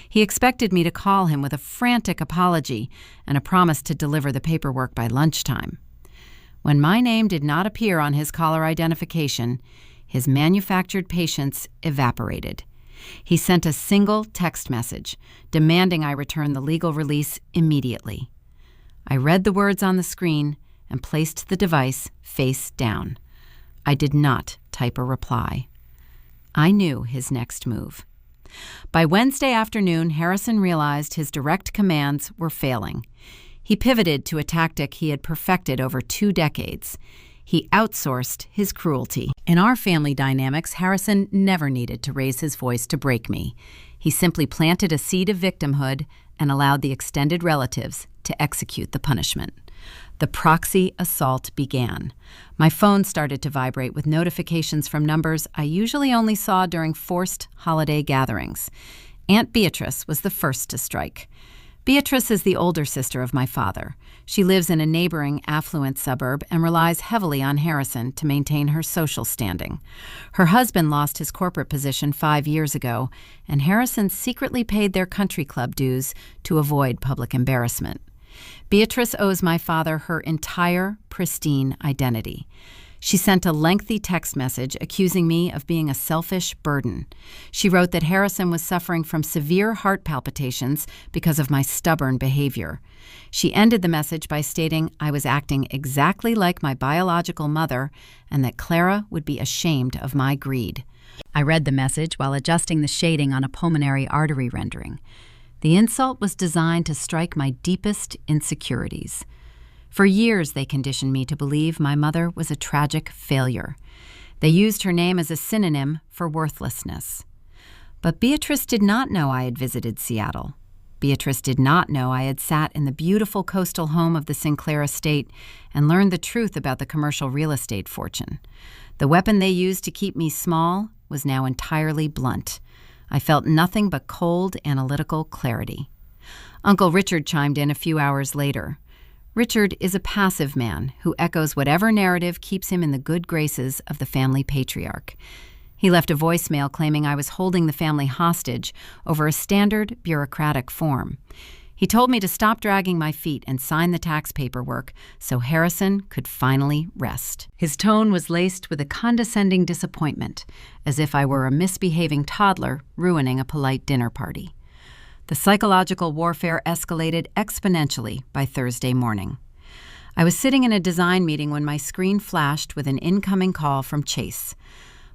He expected me to call him with a frantic apology and a promise to deliver the paperwork by lunchtime. When my name did not appear on his caller identification, his manufactured patience evaporated. He sent a single text message, demanding I return the legal release immediately. I read the words on the screen and placed the device face down. I did not type a reply. I knew his next move. By Wednesday afternoon, Harrison realized his direct commands were failing. He pivoted to a tactic he had perfected over 2 decades. He outsourced his cruelty. In our family dynamics, Harrison never needed to raise his voice to break me. He simply planted a seed of victimhood and allowed the extended relatives to execute the punishment. The proxy assault began. My phone started to vibrate with notifications from numbers I usually only saw during forced holiday gatherings. Aunt Beatrice was the first to strike. Beatrice is the older sister of my father. She lives in a neighboring affluent suburb and relies heavily on Harrison to maintain her social standing. Her husband lost his corporate position 5 years ago, and Harrison secretly paid their country club dues to avoid public embarrassment. Beatrice owes my father her entire pristine identity. She sent a lengthy text message accusing me of being a selfish burden. She wrote that Harrison was suffering from severe heart palpitations because of my stubborn behavior. She ended the message by stating I was acting exactly like my biological mother and that Clara would be ashamed of my greed. I read the message while adjusting the shading on a pulmonary artery rendering. The insult was designed to strike my deepest insecurities. For years, they conditioned me to believe my mother was a tragic failure. They used her name as a synonym for worthlessness. But Beatrice did not know I had visited Seattle. Beatrice did not know I had sat in the beautiful coastal home of the Sinclair estate and learned the truth about the commercial real estate fortune. The weapon they used to keep me small was now entirely blunt. I felt nothing but cold, analytical clarity. Uncle Richard chimed in a few hours later. Richard is a passive man who echoes whatever narrative keeps him in the good graces of the family patriarch. He left a voicemail claiming I was holding the family hostage over a standard bureaucratic form. He told me to stop dragging my feet and sign the tax paperwork so Harrison could finally rest. His tone was laced with a condescending disappointment, as if I were a misbehaving toddler ruining a polite dinner party. The psychological warfare escalated exponentially by Thursday morning. I was sitting in a design meeting when my screen flashed with an incoming call from Chase.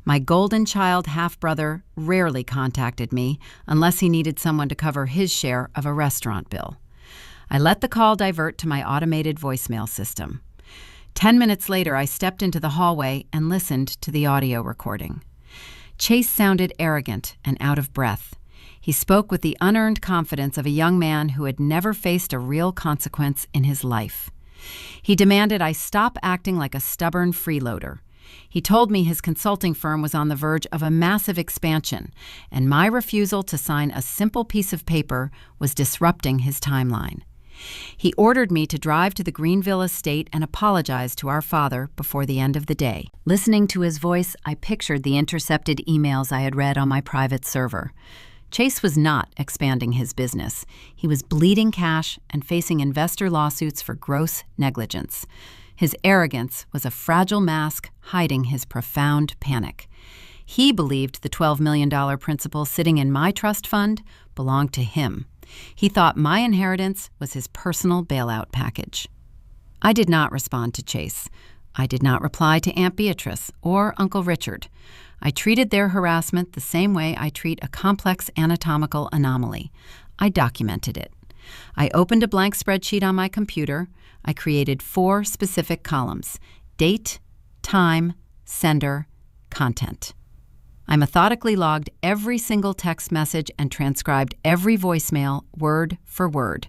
My golden child half-brother rarely contacted me unless he needed someone to cover his share of a restaurant bill. I let the call divert to my automated voicemail system. 10 minutes later, I stepped into the hallway and listened to the audio recording. Chase sounded arrogant and out of breath. He spoke with the unearned confidence of a young man who had never faced a real consequence in his life. He demanded I stop acting like a stubborn freeloader. He told me his consulting firm was on the verge of a massive expansion, and my refusal to sign a simple piece of paper was disrupting his timeline. He ordered me to drive to the Greenville estate and apologize to our father before the end of the day. Listening to his voice, I pictured the intercepted emails I had read on my private server. Chase was not expanding his business. He was bleeding cash and facing investor lawsuits for gross negligence. His arrogance was a fragile mask hiding his profound panic. He believed the $12 million principal sitting in my trust fund belonged to him. He thought my inheritance was his personal bailout package. I did not respond to Chase. I did not reply to Aunt Beatrice or Uncle Richard. I treated their harassment the same way I treat a complex anatomical anomaly. I documented it. I opened a blank spreadsheet on my computer. I created 4 specific columns: date, time, sender, content. I methodically logged every single text message and transcribed every voicemail word for word.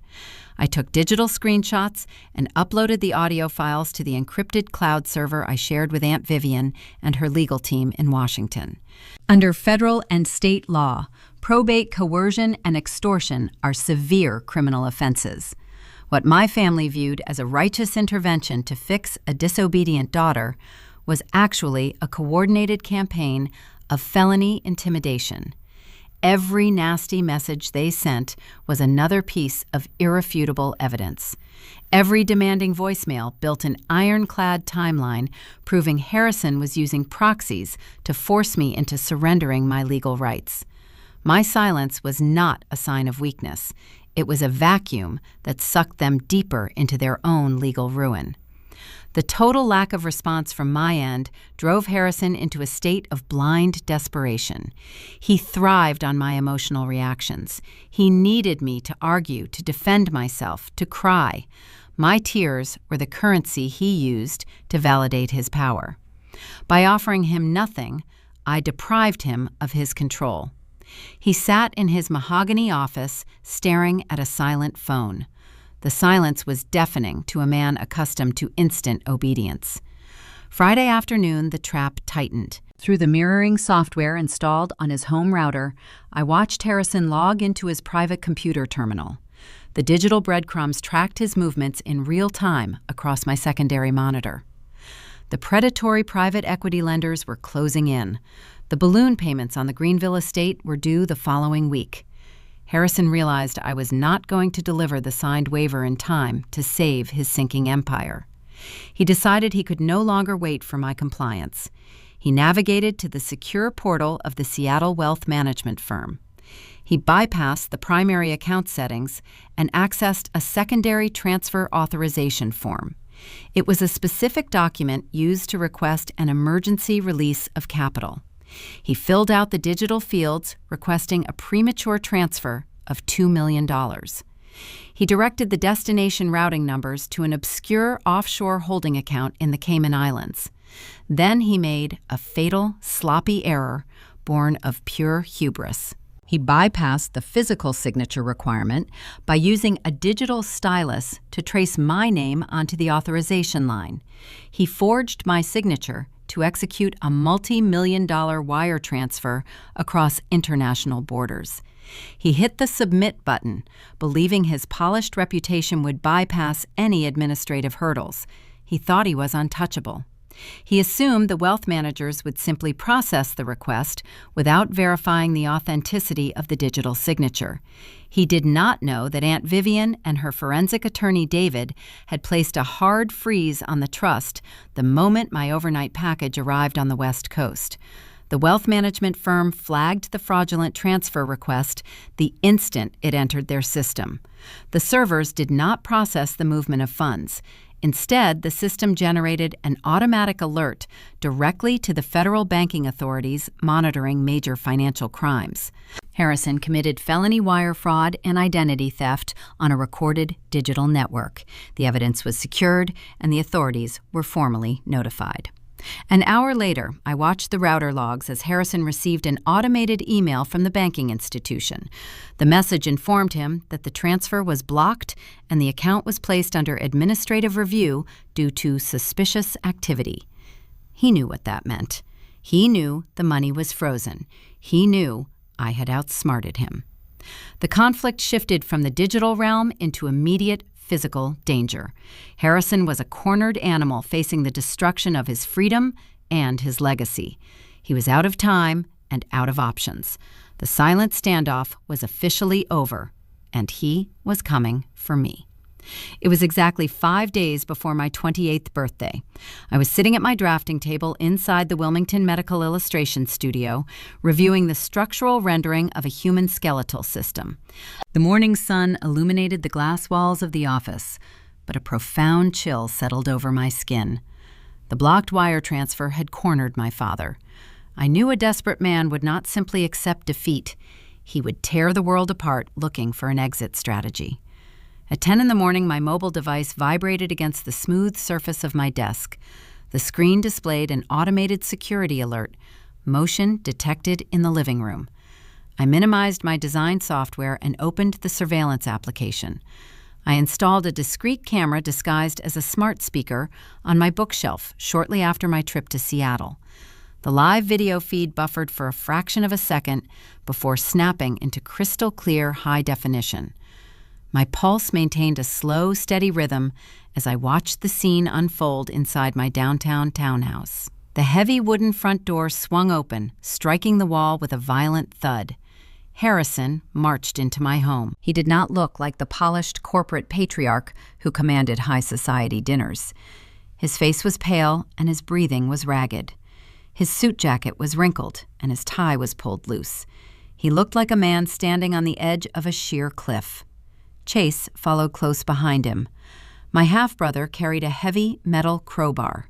I took digital screenshots and uploaded the audio files to the encrypted cloud server I shared with Aunt Vivian and her legal team in Washington. Under federal and state law, probate, coercion, and extortion are severe criminal offenses. What my family viewed as a righteous intervention to fix a disobedient daughter was actually a coordinated campaign of felony intimidation. Every nasty message they sent was another piece of irrefutable evidence. Every demanding voicemail built an ironclad timeline proving Harrison was using proxies to force me into surrendering my legal rights. My silence was not a sign of weakness. It was a vacuum that sucked them deeper into their own legal ruin. The total lack of response from my end drove Harrison into a state of blind desperation. He thrived on my emotional reactions. He needed me to argue, to defend myself, to cry. My tears were the currency he used to validate his power. By offering him nothing, I deprived him of his control. He sat in his mahogany office, staring at a silent phone. The silence was deafening to a man accustomed to instant obedience. Friday afternoon, the trap tightened. Through the mirroring software installed on his home router, I watched Harrison log into his private computer terminal. The digital breadcrumbs tracked his movements in real time across my secondary monitor. The predatory private equity lenders were closing in. The balloon payments on the Greenville estate were due the following week. Harrison realized I was not going to deliver the signed waiver in time to save his sinking empire. He decided he could no longer wait for my compliance. He navigated to the secure portal of the Seattle wealth management firm. He bypassed the primary account settings and accessed a secondary transfer authorization form. It was a specific document used to request an emergency release of capital. He filled out the digital fields, requesting a premature transfer of $2 million. He directed the destination routing numbers to an obscure offshore holding account in the Cayman Islands. Then he made a fatal, sloppy error born of pure hubris. He bypassed the physical signature requirement by using a digital stylus to trace my name onto the authorization line. He forged my signature to execute a multi-million-dollar wire transfer across international borders. He hit the submit button, believing his polished reputation would bypass any administrative hurdles. He thought he was untouchable. He assumed the wealth managers would simply process the request without verifying the authenticity of the digital signature. He did not know that Aunt Vivian and her forensic attorney David had placed a hard freeze on the trust the moment my overnight package arrived on the West Coast. The wealth management firm flagged the fraudulent transfer request the instant it entered their system. The servers did not process the movement of funds. Instead, the system generated an automatic alert directly to the federal banking authorities monitoring major financial crimes. Harrison committed felony wire fraud and identity theft on a recorded digital network. The evidence was secured, and the authorities were formally notified. An hour later, I watched the router logs as Harrison received an automated email from the banking institution. The message informed him that the transfer was blocked and the account was placed under administrative review due to suspicious activity. He knew what that meant. He knew the money was frozen. He knew I had outsmarted him. The conflict shifted from the digital realm into immediate physical danger. Harrison was a cornered animal facing the destruction of his freedom and his legacy. He was out of time and out of options. The silent standoff was officially over, and he was coming for me. It was exactly 5 days before my 28th birthday. I was sitting at my drafting table inside the Wilmington Medical Illustration Studio, reviewing the structural rendering of a human skeletal system. The morning sun illuminated the glass walls of the office, but a profound chill settled over my skin. The blocked wire transfer had cornered my father. I knew a desperate man would not simply accept defeat. He would tear the world apart looking for an exit strategy. At 10 in the morning, my mobile device vibrated against the smooth surface of my desk. The screen displayed an automated security alert, motion detected in the living room. I minimized my design software and opened the surveillance application. I installed a discrete camera disguised as a smart speaker on my bookshelf shortly after my trip to Seattle. The live video feed buffered for a fraction of a second before snapping into crystal clear high definition. My pulse maintained a slow, steady rhythm as I watched the scene unfold inside my downtown townhouse. The heavy wooden front door swung open, striking the wall with a violent thud. Harrison marched into my home. He did not look like the polished corporate patriarch who commanded high society dinners. His face was pale and his breathing was ragged. His suit jacket was wrinkled and his tie was pulled loose. He looked like a man standing on the edge of a sheer cliff. Chase followed close behind him. My half-brother carried a heavy metal crowbar.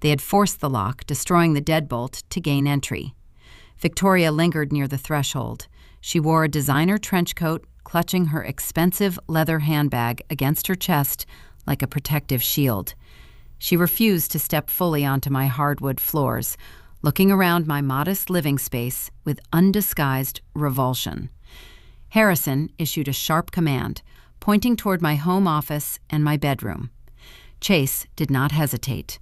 They had forced the lock, destroying the deadbolt to gain entry. Victoria lingered near the threshold. She wore a designer trench coat, clutching her expensive leather handbag against her chest like a protective shield. She refused to step fully onto my hardwood floors, looking around my modest living space with undisguised revulsion. Harrison issued a sharp command, pointing toward my home office and my bedroom. Chase did not hesitate.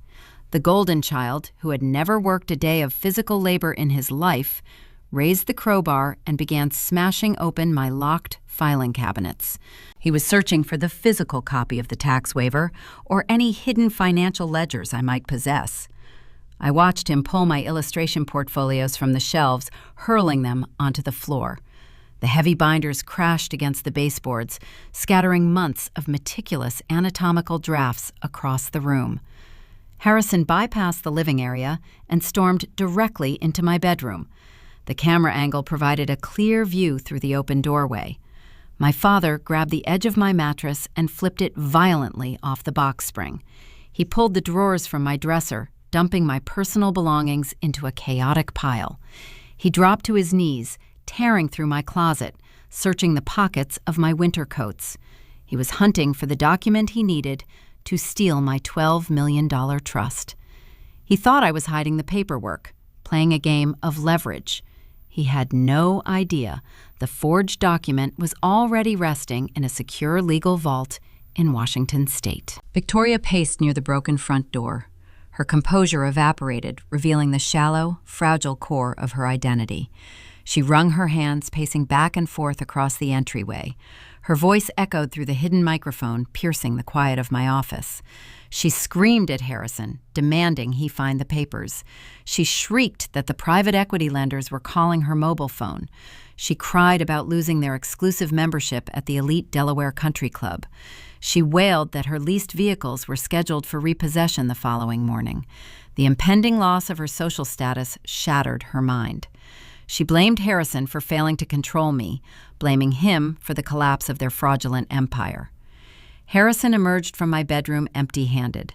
The golden child, who had never worked a day of physical labor in his life, raised the crowbar and began smashing open my locked filing cabinets. He was searching for the physical copy of the tax waiver or any hidden financial ledgers I might possess. I watched him pull my illustration portfolios from the shelves, hurling them onto the floor. The heavy binders crashed against the baseboards, scattering months of meticulous anatomical drafts across the room. Harrison bypassed the living area and stormed directly into my bedroom. The camera angle provided a clear view through the open doorway. My father grabbed the edge of my mattress and flipped it violently off the box spring. He pulled the drawers from my dresser, dumping my personal belongings into a chaotic pile. He dropped to his knees, tearing through my closet, searching the pockets of my winter coats. He was hunting for the document he needed to steal my $12 million trust. He thought I was hiding the paperwork, playing a game of leverage. He had no idea the forged document was already resting in a secure legal vault in Washington state. Victoria paced near the broken front door. Her composure evaporated, revealing the shallow, fragile core of her identity. She wrung her hands, pacing back and forth across the entryway. Her voice echoed through the hidden microphone, piercing the quiet of my office. She screamed at Harrison, demanding he find the papers. She shrieked that the private equity lenders were calling her mobile phone. She cried about losing their exclusive membership at the elite Delaware Country Club. She wailed that her leased vehicles were scheduled for repossession the following morning. The impending loss of her social status shattered her mind. She blamed Harrison for failing to control me, blaming him for the collapse of their fraudulent empire. Harrison emerged from my bedroom empty-handed.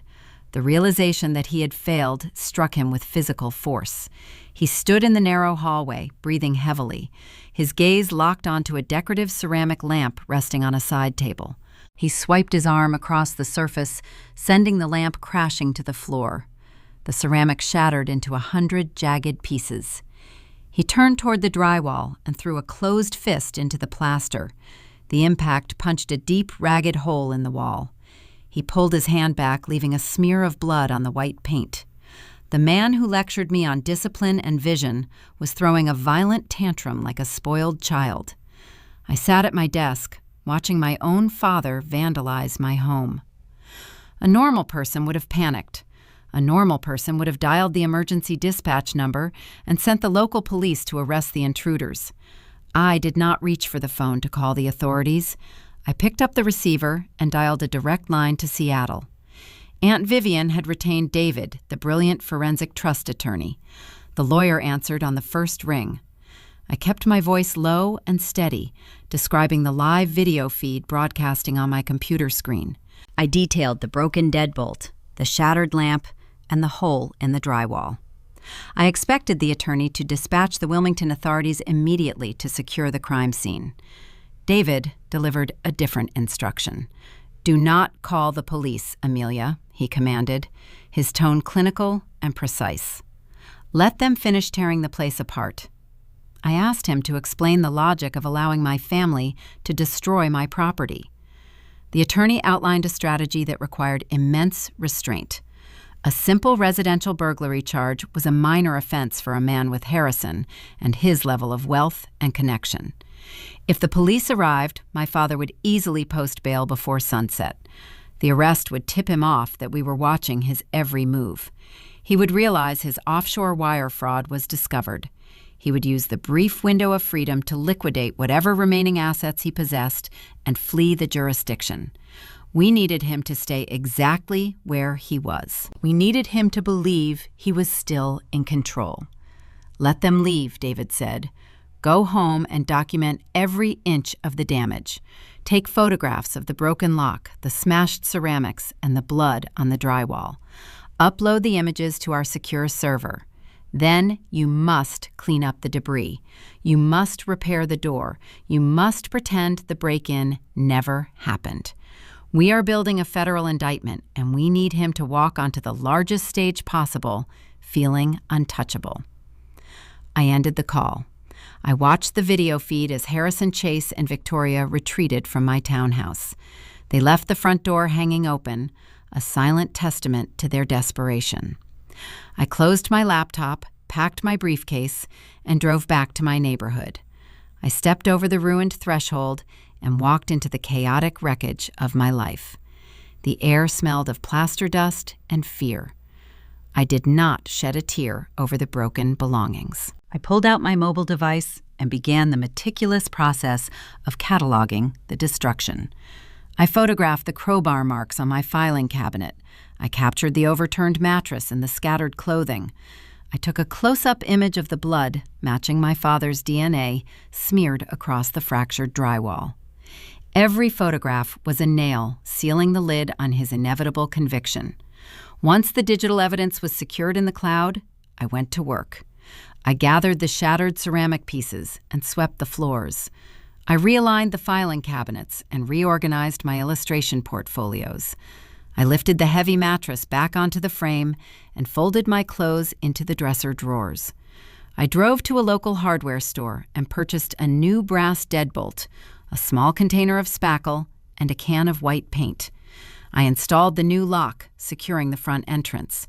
The realization that he had failed struck him with physical force. He stood in the narrow hallway, breathing heavily. His gaze locked onto a decorative ceramic lamp resting on a side table. He swiped his arm across the surface, sending the lamp crashing to the floor. The ceramic shattered into 100 jagged pieces. He turned toward the drywall and threw a closed fist into the plaster. The impact punched a deep, ragged hole in the wall. He pulled his hand back, leaving a smear of blood on the white paint. The man who lectured me on discipline and vision was throwing a violent tantrum like a spoiled child. I sat at my desk, watching my own father vandalize my home. A normal person would have panicked. A normal person would have dialed the emergency dispatch number and sent the local police to arrest the intruders. I did not reach for the phone to call the authorities. I picked up the receiver and dialed a direct line to Seattle. Aunt Vivian had retained David, the brilliant forensic trust attorney. The lawyer answered on the first ring. I kept my voice low and steady, describing the live video feed broadcasting on my computer screen. I detailed the broken deadbolt, the shattered lamp, and the hole in the drywall. I expected the attorney to dispatch the Wilmington authorities immediately to secure the crime scene. David delivered a different instruction. "Do not call the police, Amelia," he commanded, his tone clinical and precise. "Let them finish tearing the place apart." I asked him to explain the logic of allowing my family to destroy my property. The attorney outlined a strategy that required immense restraint. A simple residential burglary charge was a minor offense for a man with Harrison and his level of wealth and connection. If the police arrived, my father would easily post bail before sunset. The arrest would tip him off that we were watching his every move. He would realize his offshore wire fraud was discovered. He would use the brief window of freedom to liquidate whatever remaining assets he possessed and flee the jurisdiction. We needed him to stay exactly where he was. We needed him to believe he was still in control. "Let them leave," David said. "Go home and document every inch of the damage. Take photographs of the broken lock, the smashed ceramics, and the blood on the drywall. Upload the images to our secure server. Then you must clean up the debris. You must repair the door. You must pretend the break-in never happened. We are building a federal indictment, and we need him to walk onto the largest stage possible, feeling untouchable." I ended the call. I watched the video feed as Harrison, Chase, and Victoria retreated from my townhouse. They left the front door hanging open, a silent testament to their desperation. I closed my laptop, packed my briefcase, and drove back to my neighborhood. I stepped over the ruined threshold and walked into the chaotic wreckage of my life. The air smelled of plaster dust and fear. I did not shed a tear over the broken belongings. I pulled out my mobile device and began the meticulous process of cataloging the destruction. I photographed the crowbar marks on my filing cabinet. I captured the overturned mattress and the scattered clothing. I took a close-up image of the blood, matching my father's DNA, smeared across the fractured drywall. Every photograph was a nail sealing the lid on his inevitable conviction. Once the digital evidence was secured in the cloud, I went to work. I gathered the shattered ceramic pieces and swept the floors. I realigned the filing cabinets and reorganized my illustration portfolios. I lifted the heavy mattress back onto the frame and folded my clothes into the dresser drawers. I drove to a local hardware store and purchased a new brass deadbolt, a small container of spackle, and a can of white paint. I installed the new lock, securing the front entrance.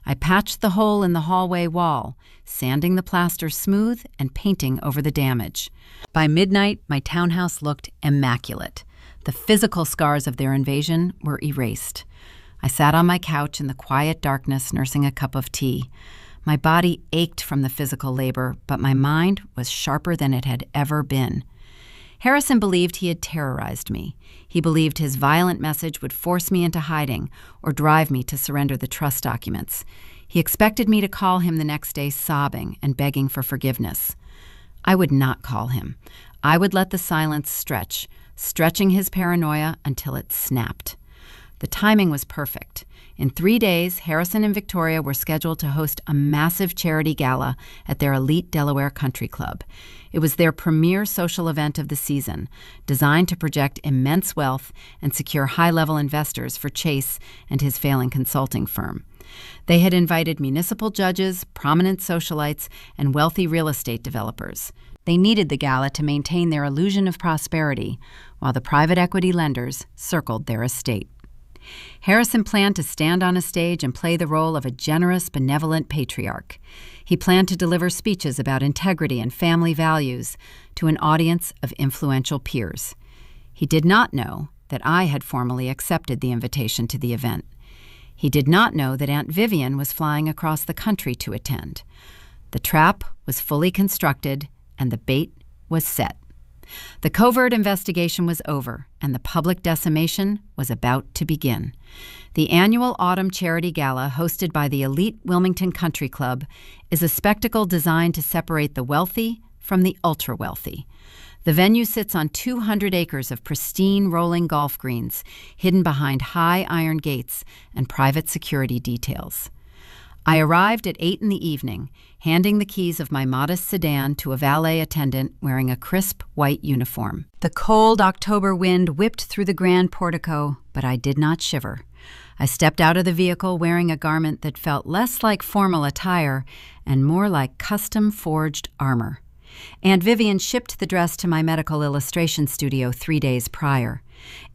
I patched the hole in the hallway wall, sanding the plaster smooth and painting over the damage. By midnight, my townhouse looked immaculate. The physical scars of their invasion were erased. I sat on my couch in the quiet darkness, nursing a cup of tea. My body ached from the physical labor, but my mind was sharper than it had ever been. Harrison believed he had terrorized me. He believed his violent message would force me into hiding or drive me to surrender the trust documents. He expected me to call him the next day sobbing and begging for forgiveness. I would not call him. I would let the silence stretch, stretching his paranoia until it snapped. The timing was perfect. In 3 days, Harrison and Victoria were scheduled to host a massive charity gala at their elite Delaware country club. It was their premier social event of the season, designed to project immense wealth and secure high-level investors for Chase and his failing consulting firm. They had invited municipal judges, prominent socialites, and wealthy real estate developers. They needed the gala to maintain their illusion of prosperity, while the private equity lenders circled their estate. Harrison planned to stand on a stage and play the role of a generous, benevolent patriarch. He planned to deliver speeches about integrity and family values to an audience of influential peers. He did not know that I had formally accepted the invitation to the event. He did not know that Aunt Vivian was flying across the country to attend. The trap was fully constructed, and the bait was set. The covert investigation was over, and the public decimation was about to begin. The annual Autumn Charity Gala, hosted by the elite Wilmington Country Club, is a spectacle designed to separate the wealthy from the ultra-wealthy. The venue sits on 200 acres of pristine rolling golf greens, hidden behind high iron gates and private security details. I arrived at 8 in the evening, handing the keys of my modest sedan to a valet attendant wearing a crisp white uniform. The cold October wind whipped through the grand portico, but I did not shiver. I stepped out of the vehicle wearing a garment that felt less like formal attire and more like custom-forged armor. Aunt Vivian shipped the dress to my medical illustration studio 3 days prior.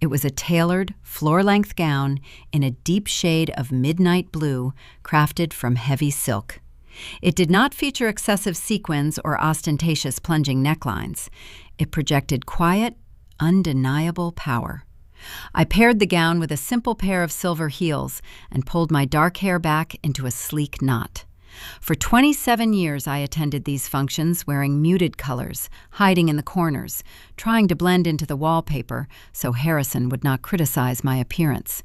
It was a tailored, floor-length gown in a deep shade of midnight blue crafted from heavy silk. It did not feature excessive sequins or ostentatious plunging necklines. It projected quiet, undeniable power. I paired the gown with a simple pair of silver heels and pulled my dark hair back into a sleek knot. For 27 years, I attended these functions wearing muted colors, hiding in the corners, trying to blend into the wallpaper so Harrison would not criticize my appearance.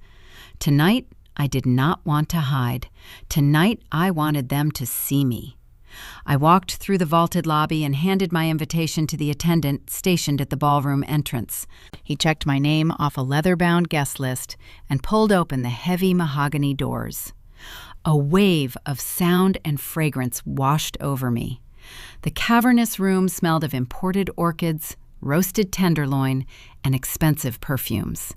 Tonight, I did not want to hide. Tonight, I wanted them to see me. I walked through the vaulted lobby and handed my invitation to the attendant stationed at the ballroom entrance. He checked my name off a leather-bound guest list and pulled open the heavy mahogany doors. A wave of sound and fragrance washed over me. The cavernous room smelled of imported orchids, roasted tenderloin, and expensive perfumes.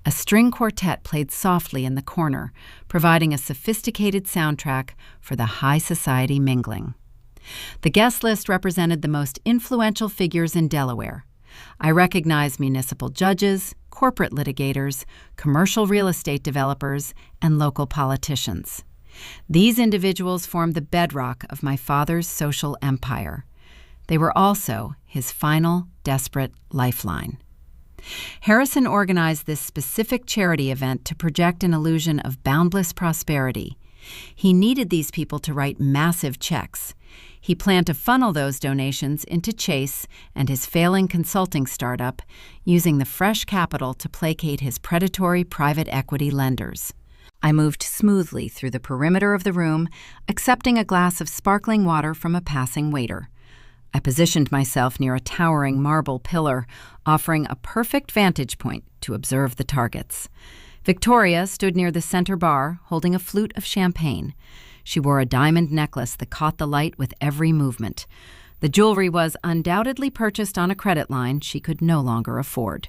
A string quartet played softly in the corner, providing a sophisticated soundtrack for the high society mingling. The guest list represented the most influential figures in Delaware. I recognized municipal judges, corporate litigators, commercial real estate developers, and local politicians. These individuals formed the bedrock of my father's social empire. They were also his final, desperate lifeline. Harrison organized this specific charity event to project an illusion of boundless prosperity. He needed these people to write massive checks. He planned to funnel those donations into Chase and his failing consulting startup, using the fresh capital to placate his predatory private equity lenders. I moved smoothly through the perimeter of the room, accepting a glass of sparkling water from a passing waiter. I positioned myself near a towering marble pillar, offering a perfect vantage point to observe the targets. Victoria stood near the center bar, holding a flute of champagne. She wore a diamond necklace that caught the light with every movement. The jewelry was undoubtedly purchased on a credit line she could no longer afford.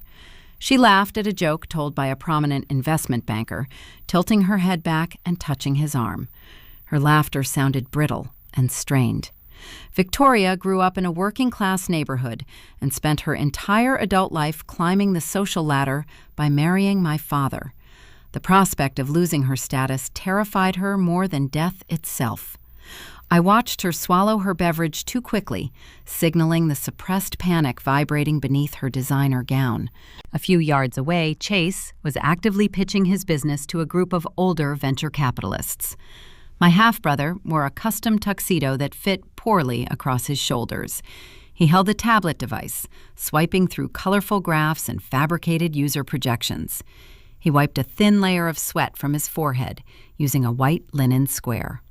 She laughed at a joke told by a prominent investment banker, tilting her head back and touching his arm. Her laughter sounded brittle and strained. Victoria grew up in a working-class neighborhood and spent her entire adult life climbing the social ladder by marrying my father. The prospect of losing her status terrified her more than death itself. I watched her swallow her beverage too quickly, signaling the suppressed panic vibrating beneath her designer gown. A few yards away, Chase was actively pitching his business to a group of older venture capitalists. My half-brother wore a custom tuxedo that fit poorly across his shoulders. He held a tablet device, swiping through colorful graphs and fabricated user projections. He wiped a thin layer of sweat from his forehead, using a white linen square.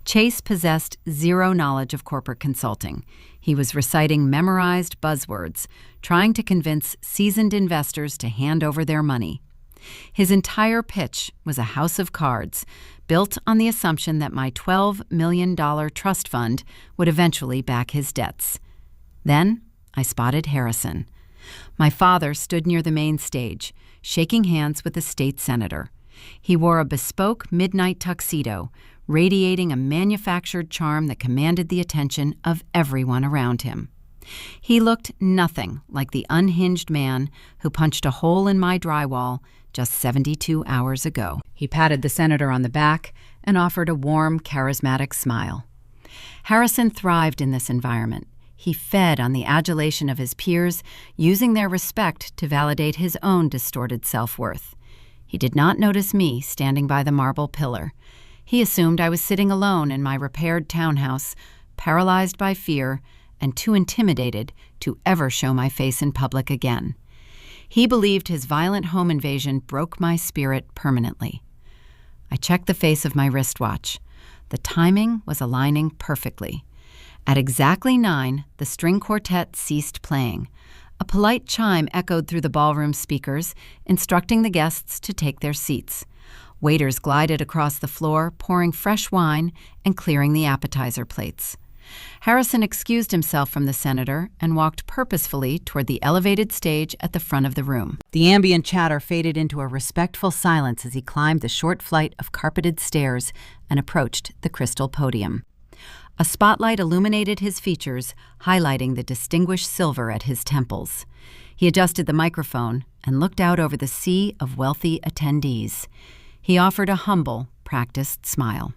Chase possessed zero knowledge of corporate consulting. He was reciting memorized buzzwords, trying to convince seasoned investors to hand over their money. His entire pitch was a house of cards, built on the assumption that my $12 million trust fund would eventually back his debts. Then I spotted Harrison. My father stood near the main stage, shaking hands with a state senator. He wore a bespoke midnight tuxedo, radiating a manufactured charm that commanded the attention of everyone around him. He looked nothing like the unhinged man who punched a hole in my drywall just 72 hours ago. He patted the senator on the back and offered a warm, charismatic smile. Harrison thrived in this environment. He fed on the adulation of his peers, using their respect to validate his own distorted self-worth. He did not notice me standing by the marble pillar. He assumed I was sitting alone in my repaired townhouse, paralyzed by fear and too intimidated to ever show my face in public again. He believed his violent home invasion broke my spirit permanently. I checked the face of my wristwatch. The timing was aligning perfectly. At exactly 9, the string quartet ceased playing. A polite chime echoed through the ballroom speakers, instructing the guests to take their seats. Waiters glided across the floor, pouring fresh wine and clearing the appetizer plates. Harrison excused himself from the senator and walked purposefully toward the elevated stage at the front of the room. The ambient chatter faded into a respectful silence as he climbed the short flight of carpeted stairs and approached the crystal podium. A spotlight illuminated his features, highlighting the distinguished silver at his temples. He adjusted the microphone and looked out over the sea of wealthy attendees. He offered a humble, practiced smile.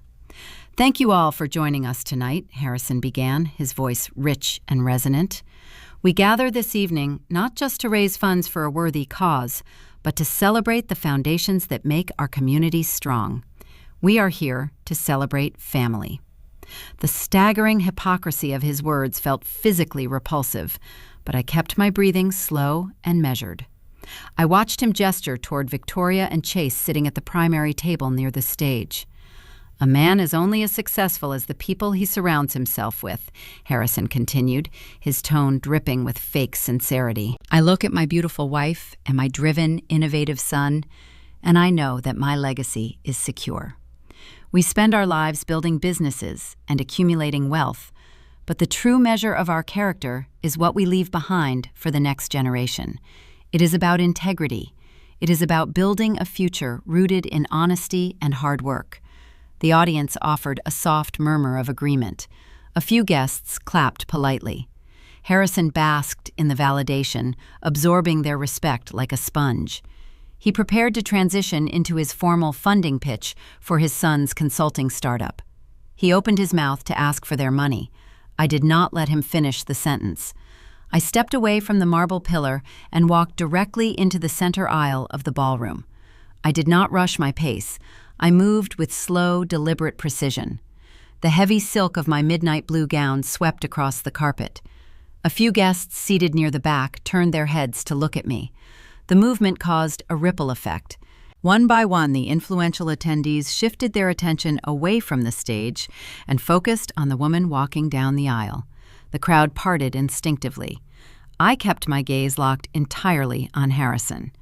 "Thank you all for joining us tonight," Harrison began, his voice rich and resonant. "We gather this evening not just to raise funds for a worthy cause, but to celebrate the foundations that make our community strong. We are here to celebrate family." The staggering hypocrisy of his words felt physically repulsive, but I kept my breathing slow and measured. I watched him gesture toward Victoria and Chase sitting at the primary table near the stage. "A man is only as successful as the people he surrounds himself with," Harrison continued, his tone dripping with fake sincerity. "I look at my beautiful wife and my driven, innovative son, and I know that my legacy is secure. We spend our lives building businesses and accumulating wealth, but the true measure of our character is what we leave behind for the next generation. It is about integrity. It is about building a future rooted in honesty and hard work. The audience offered a soft murmur of agreement. A few guests clapped politely. Harrison basked in the validation, absorbing their respect like a sponge. He prepared to transition into his formal funding pitch for his son's consulting startup. He opened his mouth to ask for their money. I did not let him finish the sentence. I stepped away from the marble pillar and walked directly into the center aisle of the ballroom. I did not rush my pace. I moved with slow, deliberate precision. The heavy silk of my midnight blue gown swept across the carpet. A few guests seated near the back turned their heads to look at me. The movement caused a ripple effect. One by one, the influential attendees shifted their attention away from the stage and focused on the woman walking down the aisle. The crowd parted instinctively. I kept my gaze locked entirely on Harrison.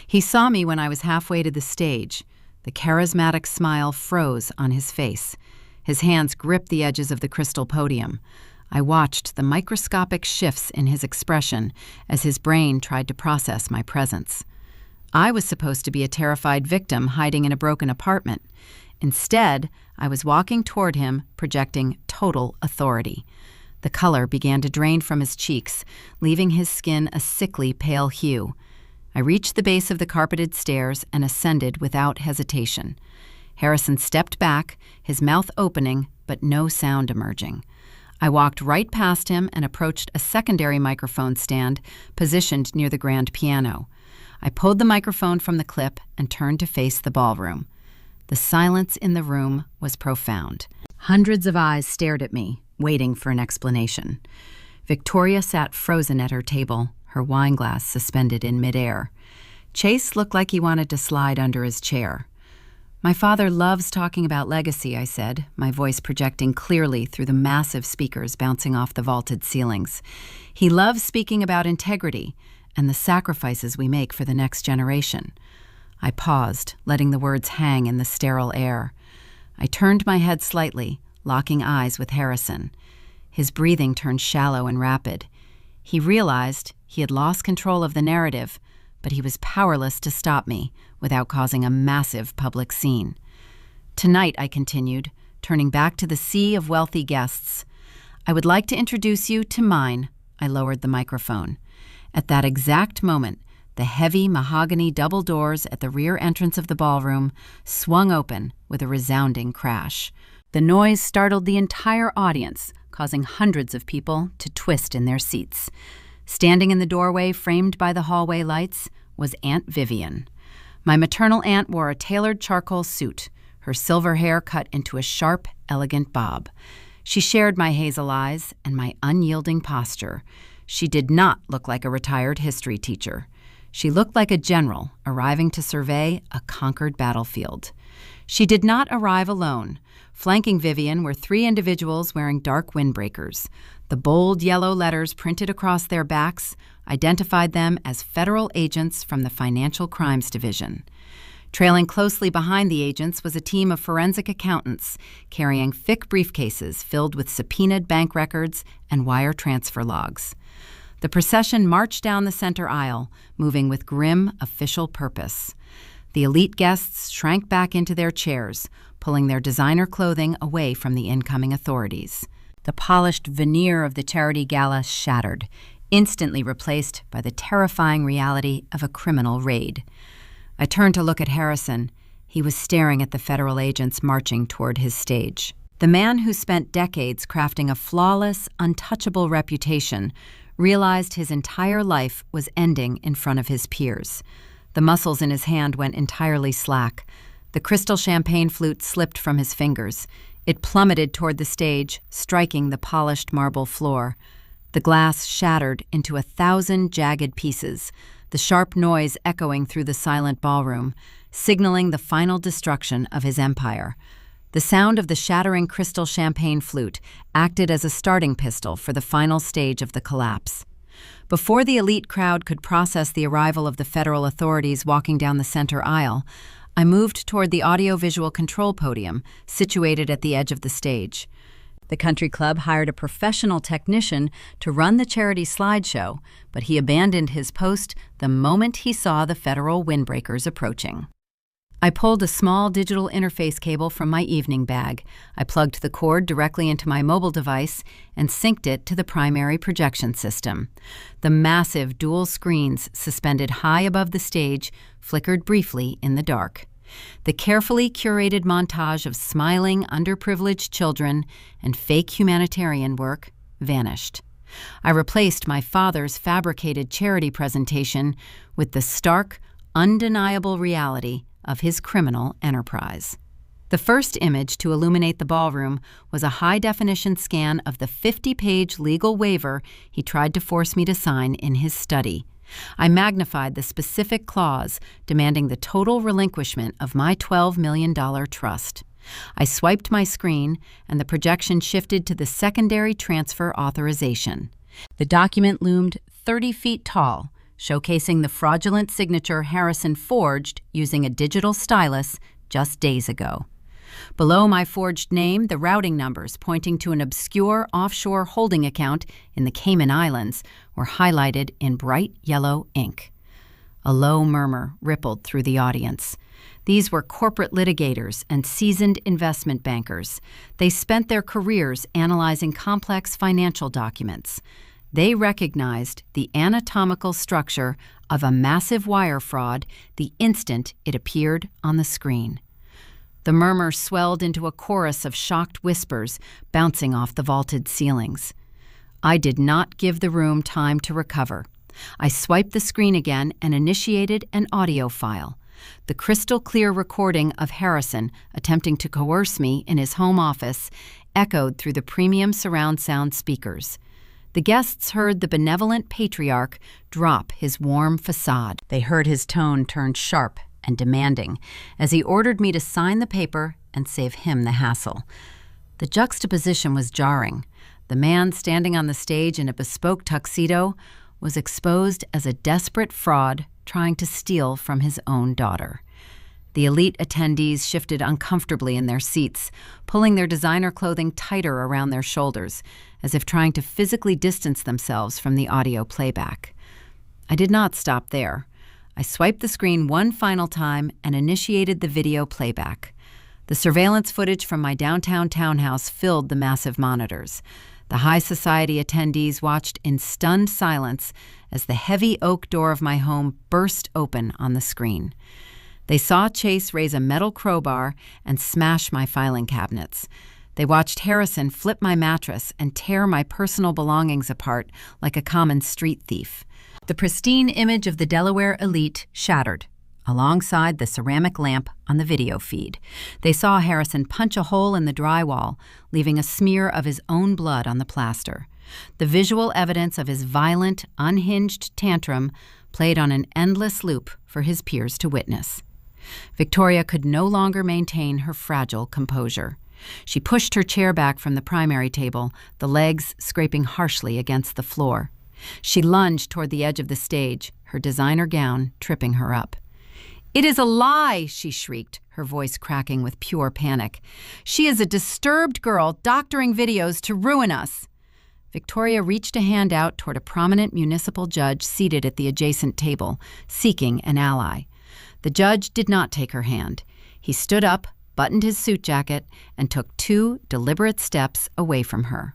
He saw me when I was halfway to the stage. The charismatic smile froze on his face. His hands gripped the edges of the crystal podium. I watched the microscopic shifts in his expression as his brain tried to process my presence. I was supposed to be a terrified victim hiding in a broken apartment. Instead, I was walking toward him, projecting total authority. The color began to drain from his cheeks, leaving his skin a sickly pale hue. I reached the base of the carpeted stairs and ascended without hesitation. Harrison stepped back, his mouth opening, but no sound emerging. I walked right past him and approached a secondary microphone stand positioned near the grand piano. I pulled the microphone from the clip and turned to face the ballroom. The silence in the room was profound. Hundreds of eyes stared at me, waiting for an explanation. Victoria sat frozen at her table, her wineglass suspended in midair. Chase looked like he wanted to slide under his chair. "My father loves talking about legacy," I said, my voice projecting clearly through the massive speakers bouncing off the vaulted ceilings. "He loves speaking about integrity and the sacrifices we make for the next generation." I paused, letting the words hang in the sterile air. I turned my head slightly, locking eyes with Harrison. His breathing turned shallow and rapid. He realized he had lost control of the narrative, but he was powerless to stop me without causing a massive public scene. "Tonight," I continued, turning back to the sea of wealthy guests, "I would like to introduce you to mine." I lowered the microphone. At that exact moment, the heavy mahogany double doors at the rear entrance of the ballroom swung open with a resounding crash. The noise startled the entire audience, causing hundreds of people to twist in their seats. Standing in the doorway framed by the hallway lights was Aunt Vivian. My maternal aunt wore a tailored charcoal suit, her silver hair cut into a sharp, elegant bob. She shared my hazel eyes and my unyielding posture. She did not look like a retired history teacher. She looked like a general arriving to survey a conquered battlefield. She did not arrive alone. Flanking Vivian were three individuals wearing dark windbreakers. The bold yellow letters printed across their backs identified them as federal agents from the Financial Crimes Division. Trailing closely behind the agents was a team of forensic accountants carrying thick briefcases filled with subpoenaed bank records and wire transfer logs. The procession marched down the center aisle, moving with grim official purpose. The elite guests shrank back into their chairs, pulling their designer clothing away from the incoming authorities. The polished veneer of the charity gala shattered, instantly replaced by the terrifying reality of a criminal raid. I turned to look at Harrison. He was staring at the federal agents marching toward his stage. The man who spent decades crafting a flawless, untouchable reputation realized his entire life was ending in front of his peers. The muscles in his hand went entirely slack. The crystal champagne flute slipped from his fingers. It plummeted toward the stage, striking the polished marble floor. The glass shattered into 1,000 jagged pieces, the sharp noise echoing through the silent ballroom, signaling the final destruction of his empire. The sound of the shattering crystal champagne flute acted as a starting pistol for the final stage of the collapse. Before the elite crowd could process the arrival of the federal authorities walking down the center aisle, I moved toward the audiovisual control podium, situated at the edge of the stage. The country club hired a professional technician to run the charity slideshow, but he abandoned his post the moment he saw the federal windbreakers approaching. I pulled a small digital interface cable from my evening bag. I plugged the cord directly into my mobile device and synced it to the primary projection system. The massive dual screens suspended high above the stage flickered briefly in the dark. The carefully curated montage of smiling, underprivileged children and fake humanitarian work vanished. I replaced my father's fabricated charity presentation with the stark, undeniable reality of his criminal enterprise. The first image to illuminate the ballroom was a high-definition scan of the 50-page legal waiver he tried to force me to sign in his study. I magnified the specific clause demanding the total relinquishment of my $12 million trust. I swiped my screen, and the projection shifted to the secondary transfer authorization. The document loomed 30 feet tall, showcasing the fraudulent signature Harrison forged using a digital stylus just days ago. Below my forged name, the routing numbers pointing to an obscure offshore holding account in the Cayman Islands were highlighted in bright yellow ink. A low murmur rippled through the audience. These were corporate litigators and seasoned investment bankers. They spent their careers analyzing complex financial documents. They recognized the anatomical structure of a massive wire fraud the instant it appeared on the screen. The murmur swelled into a chorus of shocked whispers bouncing off the vaulted ceilings. I did not give the room time to recover. I swiped the screen again and initiated an audio file. The crystal-clear recording of Harrison attempting to coerce me in his home office echoed through the premium surround sound speakers. The guests heard the benevolent patriarch drop his warm facade. They heard his tone turn sharp and demanding as he ordered me to sign the paper and save him the hassle. The juxtaposition was jarring. The man standing on the stage in a bespoke tuxedo was exposed as a desperate fraud trying to steal from his own daughter. The elite attendees shifted uncomfortably in their seats, pulling their designer clothing tighter around their shoulders, as if trying to physically distance themselves from the audio playback. I did not stop there. I swiped the screen one final time and initiated the video playback. The surveillance footage from my downtown townhouse filled the massive monitors. The high society attendees watched in stunned silence as the heavy oak door of my home burst open on the screen. They saw Chase raise a metal crowbar and smash my filing cabinets. They watched Harrison flip my mattress and tear my personal belongings apart like a common street thief. The pristine image of the Delaware elite shattered, alongside the ceramic lamp on the video feed. They saw Harrison punch a hole in the drywall, leaving a smear of his own blood on the plaster. The visual evidence of his violent, unhinged tantrum played on an endless loop for his peers to witness. Victoria could no longer maintain her fragile composure. She pushed her chair back from the primary table, the legs scraping harshly against the floor. She lunged toward the edge of the stage, her designer gown tripping her up. "It is a lie," she shrieked, her voice cracking with pure panic. "She is a disturbed girl doctoring videos to ruin us." Victoria reached a hand out toward a prominent municipal judge seated at the adjacent table, seeking an ally. The judge did not take her hand. He stood up, buttoned his suit jacket, and took 2 deliberate steps away from her.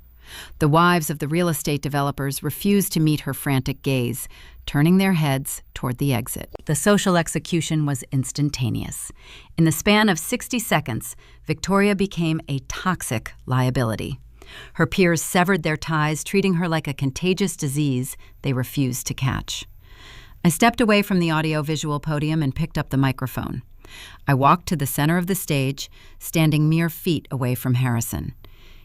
The wives of the real estate developers refused to meet her frantic gaze, turning their heads toward the exit. The social execution was instantaneous. In the span of 60 seconds, Victoria became a toxic liability. Her peers severed their ties, treating her like a contagious disease they refused to catch. I stepped away from the audio-visual podium and picked up the microphone. I walked to the center of the stage, standing mere feet away from Harrison.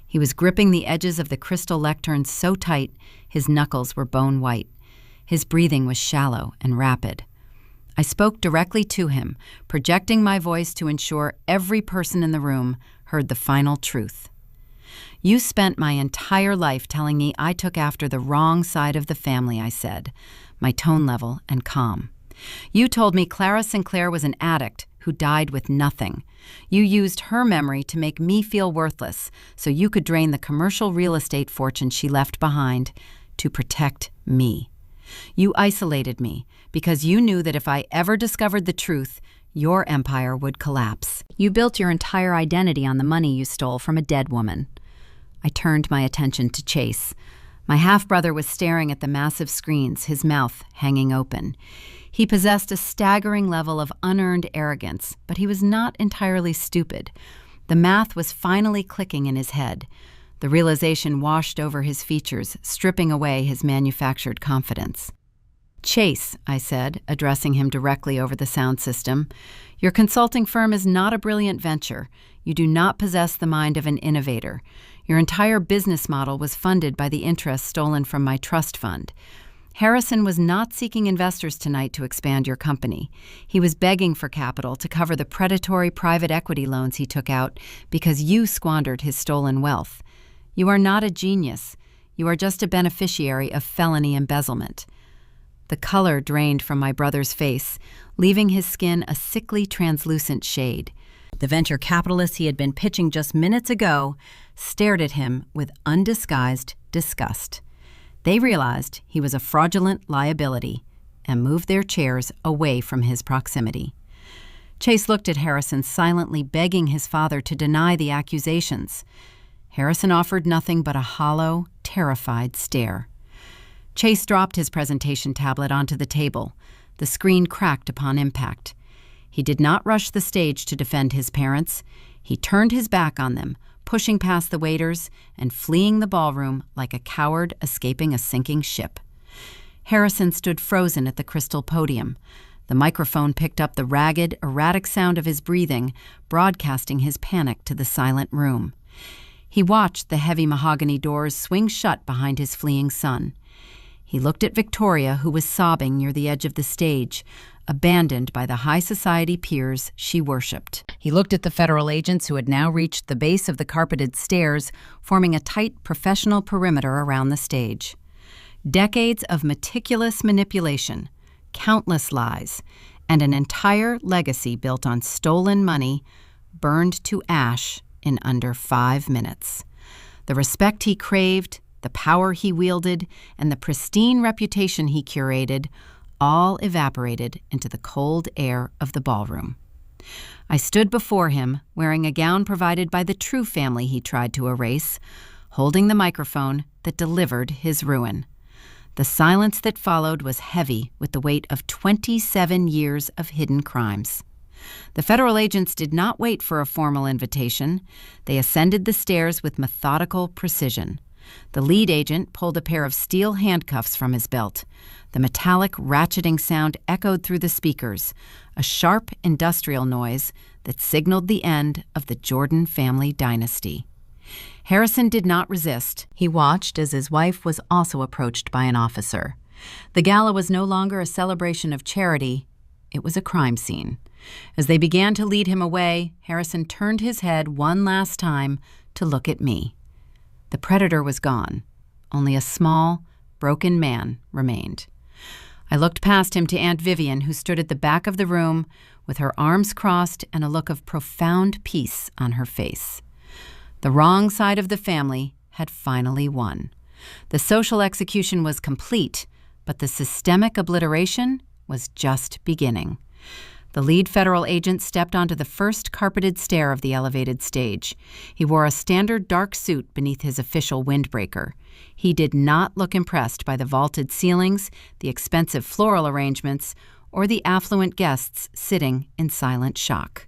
He was gripping the edges of the crystal lectern so tight his knuckles were bone white. His breathing was shallow and rapid. I spoke directly to him, projecting my voice to ensure every person in the room heard the final truth. "You spent my entire life telling me I took after the wrong side of the family," I said, my tone level and calm. "You told me Clara Sinclair was an addict who died with nothing. You used her memory to make me feel worthless so you could drain the commercial real estate fortune she left behind to protect me. You isolated me because you knew that if I ever discovered the truth, your empire would collapse. You built your entire identity on the money you stole from a dead woman. I turned my attention to Chase. My half-brother was staring at the massive screens, his mouth hanging open. He possessed a staggering level of unearned arrogance, but he was not entirely stupid. The math was finally clicking in his head. The realization washed over his features, stripping away his manufactured confidence. "Chase," I said, addressing him directly over the sound system, "your consulting firm is not a brilliant venture. You do not possess the mind of an innovator. Your entire business model was funded by the interest stolen from my trust fund. Harrison was not seeking investors tonight to expand your company. He was begging for capital to cover the predatory private equity loans he took out because you squandered his stolen wealth. You are not a genius. You are just a beneficiary of felony embezzlement." The color drained from my brother's face, leaving his skin a sickly, translucent shade. The venture capitalists he had been pitching just minutes ago stared at him with undisguised disgust. They realized he was a fraudulent liability and moved their chairs away from his proximity. Chase looked at Harrison, silently begging his father to deny the accusations. Harrison offered nothing but a hollow, terrified stare. Chase dropped his presentation tablet onto the table. The screen cracked upon impact. He did not rush the stage to defend his parents. He turned his back on them, pushing past the waiters and fleeing the ballroom like a coward escaping a sinking ship. Harrison stood frozen at the crystal podium. The microphone picked up the ragged, erratic sound of his breathing, broadcasting his panic to the silent room. He watched the heavy mahogany doors swing shut behind his fleeing son. He looked at Victoria, who was sobbing near the edge of the stage, abandoned by the high society peers she worshipped. He looked at the federal agents who had now reached the base of the carpeted stairs, forming a tight professional perimeter around the stage. Decades of meticulous manipulation, countless lies, and an entire legacy built on stolen money burned to ash in under 5 minutes. The respect he craved, the power he wielded, and the pristine reputation he curated all evaporated into the cold air of the ballroom. I stood before him, wearing a gown provided by the true family he tried to erase, holding the microphone that delivered his ruin. The silence that followed was heavy with the weight of 27 years of hidden crimes. The federal agents did not wait for a formal invitation. They ascended the stairs with methodical precision. The lead agent pulled a pair of steel handcuffs from his belt. The metallic ratcheting sound echoed through the speakers, a sharp industrial noise that signaled the end of the Jordan family dynasty. Harrison did not resist. He watched as his wife was also approached by an officer. The gala was no longer a celebration of charity. It was a crime scene. As they began to lead him away, Harrison turned his head one last time to look at me. The predator was gone. Only a small, broken man remained. I looked past him to Aunt Vivian, who stood at the back of the room with her arms crossed and a look of profound peace on her face. The wrong side of the family had finally won. The social execution was complete, but the systemic obliteration was just beginning. The lead federal agent stepped onto the first carpeted stair of the elevated stage. He wore a standard dark suit beneath his official windbreaker. He did not look impressed by the vaulted ceilings, the expensive floral arrangements, or the affluent guests sitting in silent shock.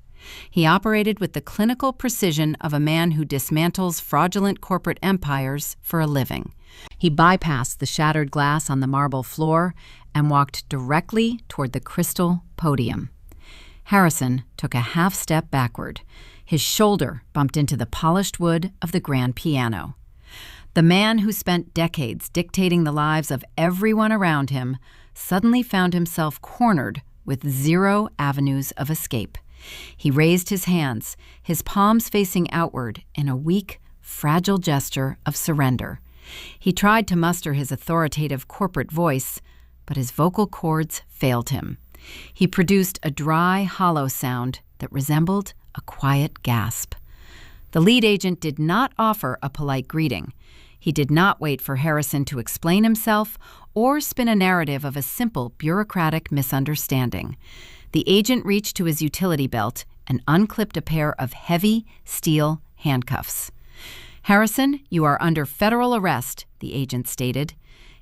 He operated with the clinical precision of a man who dismantles fraudulent corporate empires for a living. He bypassed the shattered glass on the marble floor and walked directly toward the crystal podium. Harrison took a half step backward. His shoulder bumped into the polished wood of the grand piano. The man who spent decades dictating the lives of everyone around him suddenly found himself cornered with 0 avenues of escape. He raised his hands, his palms facing outward in a weak, fragile gesture of surrender. He tried to muster his authoritative corporate voice, but his vocal cords failed him. He produced a dry, hollow sound that resembled a quiet gasp. The lead agent did not offer a polite greeting. He did not wait for Harrison to explain himself or spin a narrative of a simple bureaucratic misunderstanding. The agent reached to his utility belt and unclipped a pair of heavy steel handcuffs. "Harrison, you are under federal arrest," the agent stated.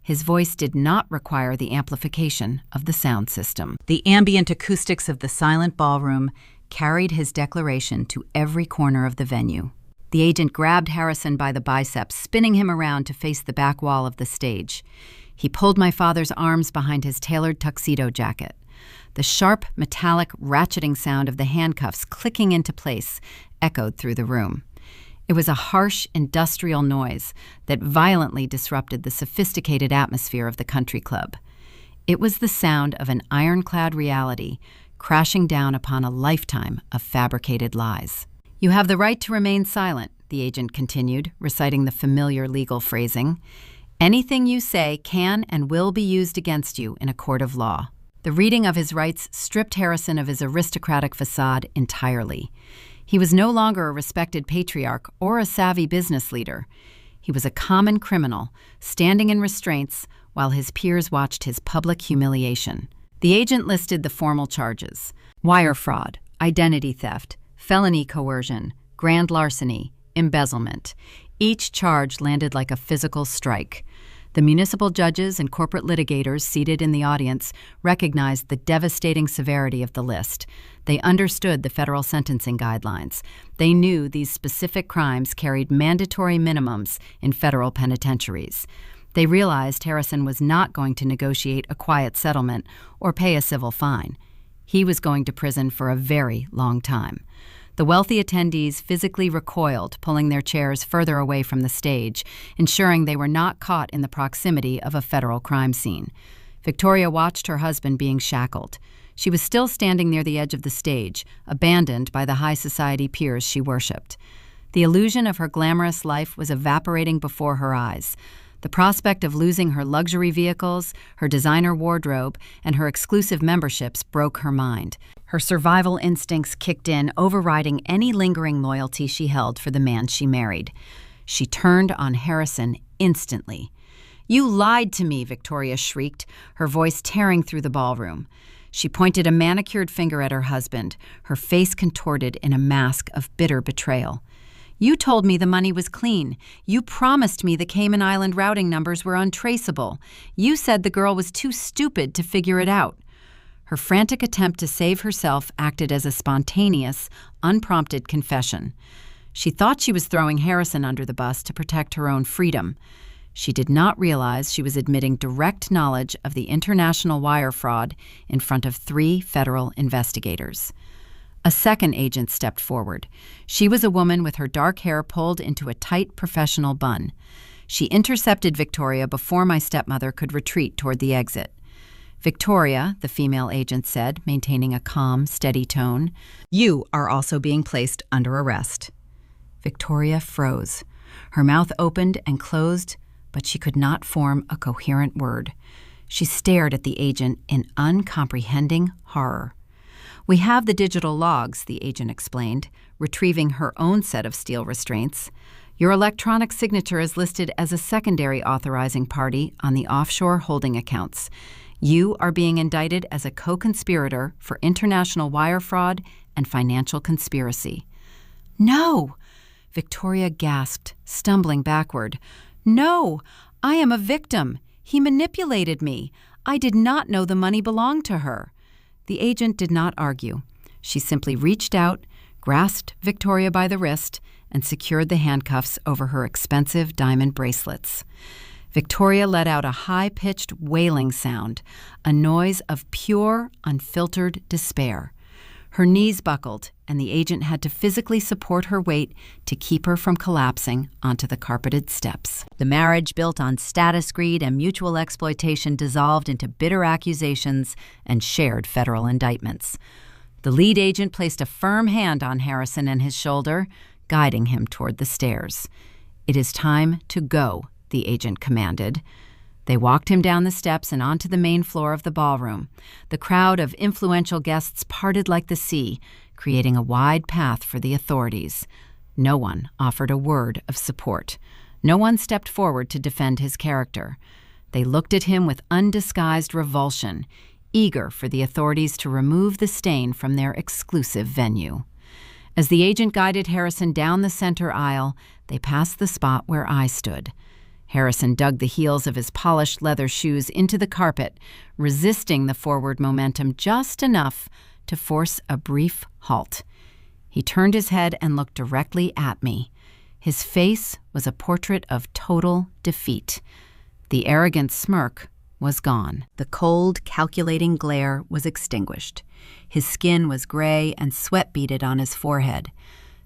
His voice did not require the amplification of the sound system. The ambient acoustics of the silent ballroom carried his declaration to every corner of the venue. The agent grabbed Harrison by the biceps, spinning him around to face the back wall of the stage. He pulled my father's arms behind his tailored tuxedo jacket. The sharp, metallic, ratcheting sound of the handcuffs clicking into place echoed through the room. It was a harsh, industrial noise that violently disrupted the sophisticated atmosphere of the country club. It was the sound of an ironclad reality crashing down upon a lifetime of fabricated lies. "You have the right to remain silent," the agent continued, reciting the familiar legal phrasing. "Anything you say can and will be used against you in a court of law." The reading of his rights stripped Harrison of his aristocratic facade entirely. He was no longer a respected patriarch or a savvy business leader. He was a common criminal, standing in restraints while his peers watched his public humiliation. The agent listed the formal charges: wire fraud, identity theft, felony coercion, grand larceny, embezzlement. Each charge landed like a physical strike. The municipal judges and corporate litigators seated in the audience recognized the devastating severity of the list. They understood the federal sentencing guidelines. They knew these specific crimes carried mandatory minimums in federal penitentiaries. They realized Harrison was not going to negotiate a quiet settlement or pay a civil fine. He was going to prison for a very long time. The wealthy attendees physically recoiled, pulling their chairs further away from the stage, ensuring they were not caught in the proximity of a federal crime scene. Victoria watched her husband being shackled. She was still standing near the edge of the stage, abandoned by the high society peers she worshipped. The illusion of her glamorous life was evaporating before her eyes. The prospect of losing her luxury vehicles, her designer wardrobe, and her exclusive memberships broke her mind. Her survival instincts kicked in, overriding any lingering loyalty she held for the man she married. She turned on Harrison instantly. "You lied to me," Victoria shrieked, her voice tearing through the ballroom. She pointed a manicured finger at her husband, her face contorted in a mask of bitter betrayal. "You told me the money was clean. You promised me the Cayman Island routing numbers were untraceable. You said the girl was too stupid to figure it out." Her frantic attempt to save herself acted as a spontaneous, unprompted confession. She thought she was throwing Harrison under the bus to protect her own freedom. She did not realize she was admitting direct knowledge of the international wire fraud in front of 3 federal investigators. A second agent stepped forward. She was a woman with her dark hair pulled into a tight professional bun. She intercepted Victoria before my stepmother could retreat toward the exit. "Victoria," the female agent said, maintaining a calm, steady tone, "you are also being placed under arrest." Victoria froze. Her mouth opened and closed, but she could not form a coherent word. She stared at the agent in uncomprehending horror. "We have the digital logs," the agent explained, retrieving her own set of steel restraints. "Your electronic signature is listed as a secondary authorizing party on the offshore holding accounts. You are being indicted as a co-conspirator for international wire fraud and financial conspiracy." "No!" Victoria gasped, stumbling backward. "No! I am a victim. He manipulated me. I did not know the money belonged to her." The agent did not argue. She simply reached out, grasped Victoria by the wrist, and secured the handcuffs over her expensive diamond bracelets. Victoria let out a high-pitched wailing sound, a noise of pure, unfiltered despair. Her knees buckled, and the agent had to physically support her weight to keep her from collapsing onto the carpeted steps. The marriage, built on status greed and mutual exploitation, dissolved into bitter accusations and shared federal indictments. The lead agent placed a firm hand on Harrison and his shoulder, guiding him toward the stairs. "It is time to go," the agent commanded. They walked him down the steps and onto the main floor of the ballroom. The crowd of influential guests parted like the sea, creating a wide path for the authorities. No one offered a word of support. No one stepped forward to defend his character. They looked at him with undisguised revulsion, eager for the authorities to remove the stain from their exclusive venue. As the agent guided Harrison down the center aisle, they passed the spot where I stood. Harrison dug the heels of his polished leather shoes into the carpet, resisting the forward momentum just enough to force a brief halt. He turned his head and looked directly at me. His face was a portrait of total defeat. The arrogant smirk was gone. The cold, calculating glare was extinguished. His skin was gray and sweat beaded on his forehead.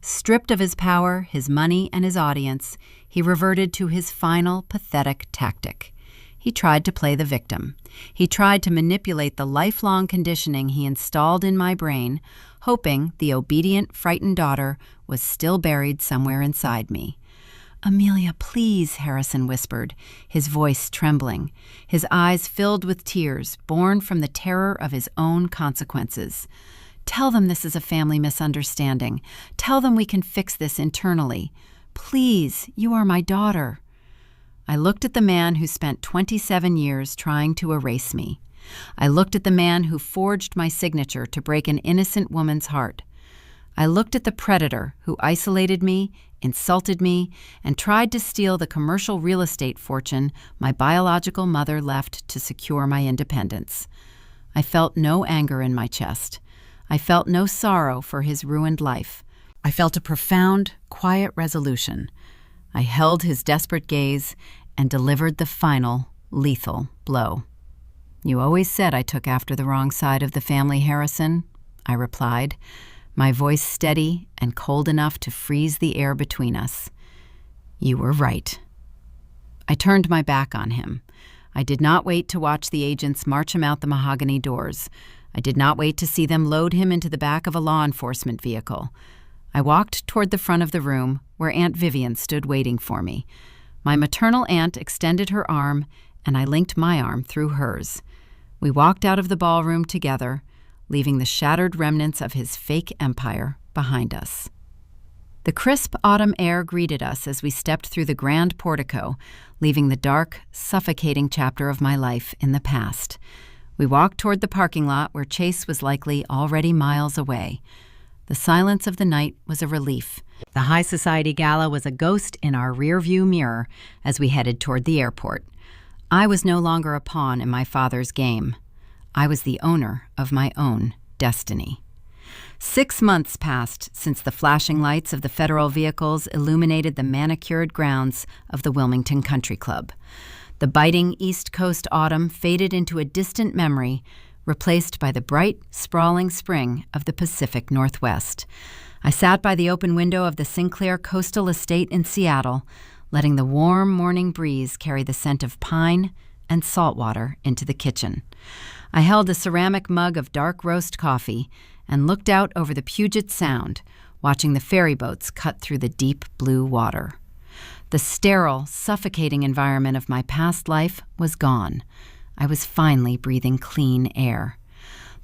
Stripped of his power, his money, and his audience, he reverted to his final pathetic tactic. He tried to play the victim. He tried to manipulate the lifelong conditioning he installed in my brain, hoping the obedient, frightened daughter was still buried somewhere inside me. "Amelia, please," Harrison whispered, his voice trembling, his eyes filled with tears born from the terror of his own consequences. "Tell them this is a family misunderstanding. Tell them we can fix this internally. Please, you are my daughter." I looked at the man who spent 27 years trying to erase me. I looked at the man who forged my signature to break an innocent woman's heart. I looked at the predator who isolated me, insulted me, and tried to steal the commercial real estate fortune my biological mother left to secure my independence. I felt no anger in my chest. I felt no sorrow for his ruined life. I felt a profound, quiet resolution. I held his desperate gaze and delivered the final, lethal blow. "You always said I took after the wrong side of the family, Harrison," I replied, my voice steady and cold enough to freeze the air between us. "You were right." I turned my back on him. I did not wait to watch the agents march him out the mahogany doors. I did not wait to see them load him into the back of a law enforcement vehicle. I walked toward the front of the room where Aunt Vivian stood waiting for me. My maternal aunt extended her arm, and I linked my arm through hers. We walked out of the ballroom together, leaving the shattered remnants of his fake empire behind us. The crisp autumn air greeted us as we stepped through the grand portico, leaving the dark, suffocating chapter of my life in the past. We walked toward the parking lot where Chase was likely already miles away. The silence of the night was a relief. The high society gala was a ghost in our rearview mirror as we headed toward the airport. I was no longer a pawn in my father's game. I was the owner of my own destiny. 6 months passed since the flashing lights of the federal vehicles illuminated the manicured grounds of the Wilmington Country Club. The biting East Coast autumn faded into a distant memory, replaced by the bright, sprawling spring of the Pacific Northwest. I sat by the open window of the Sinclair Coastal Estate in Seattle, letting the warm morning breeze carry the scent of pine and saltwater into the kitchen. I held a ceramic mug of dark roast coffee and looked out over the Puget Sound, watching the ferry boats cut through the deep blue water. The sterile, suffocating environment of my past life was gone. I was finally breathing clean air.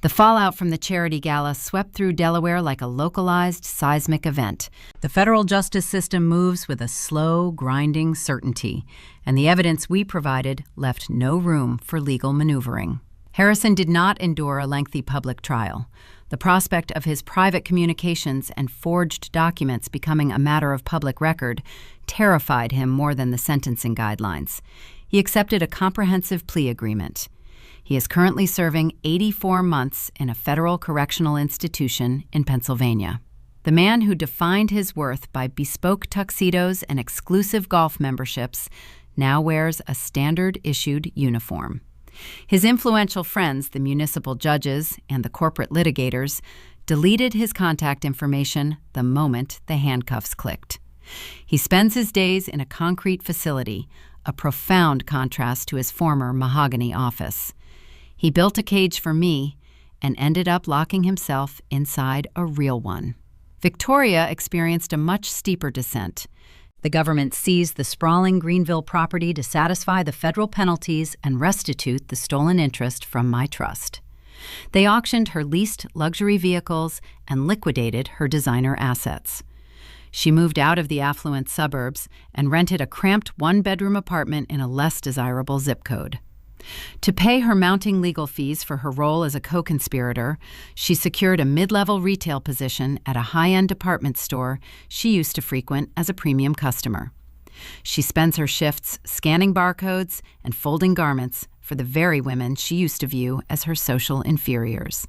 The fallout from the charity gala swept through Delaware like a localized seismic event. The federal justice system moves with a slow, grinding certainty, and the evidence we provided left no room for legal maneuvering. Harrison did not endure a lengthy public trial. The prospect of his private communications and forged documents becoming a matter of public record terrified him more than the sentencing guidelines. He accepted a comprehensive plea agreement. He is currently serving 84 months in a federal correctional institution in Pennsylvania. The man who defined his worth by bespoke tuxedos and exclusive golf memberships now wears a standard-issued uniform. His influential friends, the municipal judges and the corporate litigators, deleted his contact information the moment the handcuffs clicked. He spends his days in a concrete facility, a profound contrast to his former mahogany office. He built a cage for me and ended up locking himself inside a real one. Victoria experienced a much steeper descent. The government seized the sprawling Greenville property to satisfy the federal penalties and restitute the stolen interest from my trust. They auctioned her leased luxury vehicles and liquidated her designer assets. She moved out of the affluent suburbs and rented a cramped one-bedroom apartment in a less desirable zip code. To pay her mounting legal fees for her role as a co-conspirator, she secured a mid-level retail position at a high-end department store she used to frequent as a premium customer. She spends her shifts scanning barcodes and folding garments for the very women she used to view as her social inferiors.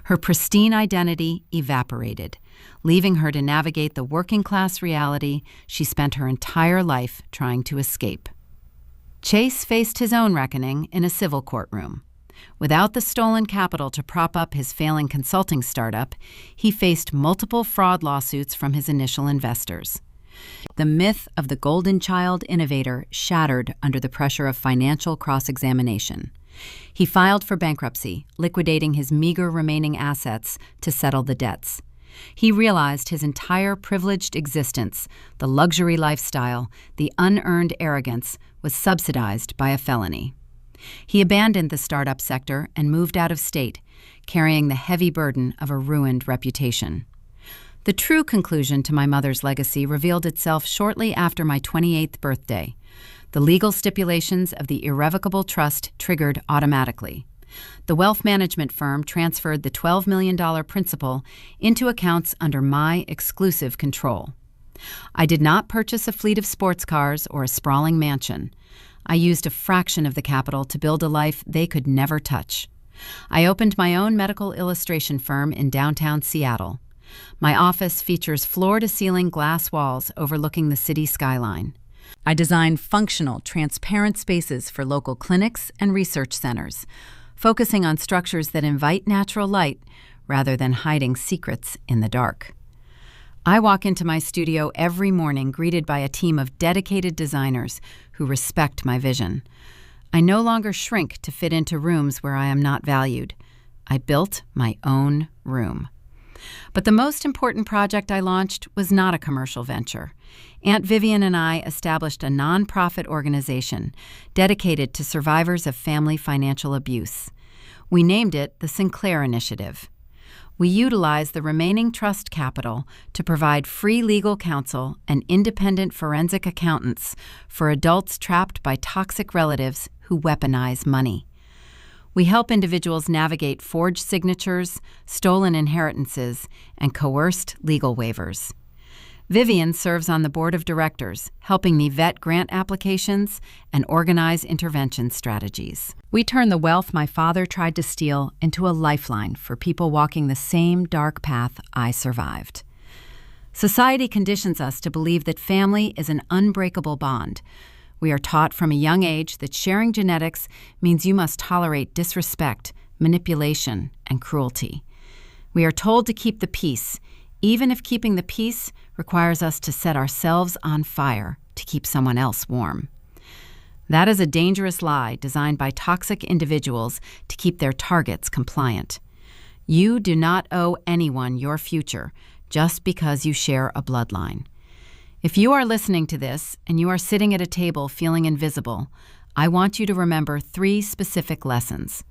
Her pristine identity evaporated, leaving her to navigate the working-class reality she spent her entire life trying to escape. Chase faced his own reckoning in a civil courtroom. Without the stolen capital to prop up his failing consulting startup, he faced multiple fraud lawsuits from his initial investors. The myth of the golden child innovator shattered under the pressure of financial cross-examination. He filed for bankruptcy, liquidating his meager remaining assets to settle the debts. He realized his entire privileged existence, the luxury lifestyle, the unearned arrogance, was subsidized by a felony. He abandoned the startup sector and moved out of state, carrying the heavy burden of a ruined reputation. The true conclusion to my mother's legacy revealed itself shortly after my 28th birthday. The legal stipulations of the irrevocable trust triggered automatically. The wealth management firm transferred the $12 million principal into accounts under my exclusive control. I did not purchase a fleet of sports cars or a sprawling mansion. I used a fraction of the capital to build a life they could never touch. I opened my own medical illustration firm in downtown Seattle. My office features floor-to-ceiling glass walls overlooking the city skyline. I design functional, transparent spaces for local clinics and research centers, focusing on structures that invite natural light rather than hiding secrets in the dark. I walk into my studio every morning greeted by a team of dedicated designers who respect my vision. I no longer shrink to fit into rooms where I am not valued. I built my own room. But the most important project I launched was not a commercial venture. Aunt Vivian and I established a nonprofit organization dedicated to survivors of family financial abuse. We named it the Sinclair Initiative. We utilized the remaining trust capital to provide free legal counsel and independent forensic accountants for adults trapped by toxic relatives who weaponize money. We help individuals navigate forged signatures, stolen inheritances, and coerced legal waivers. Vivian serves on the board of directors, helping me vet grant applications and organize intervention strategies. We turn the wealth my father tried to steal into a lifeline for people walking the same dark path I survived. Society conditions us to believe that family is an unbreakable bond. We are taught from a young age that sharing genetics means you must tolerate disrespect, manipulation, and cruelty. We are told to keep the peace, even if keeping the peace requires us to set ourselves on fire to keep someone else warm. That is a dangerous lie designed by toxic individuals to keep their targets compliant. You do not owe anyone your future just because you share a bloodline. If you are listening to this and you are sitting at a table feeling invisible, I want you to remember 3 specific lessons.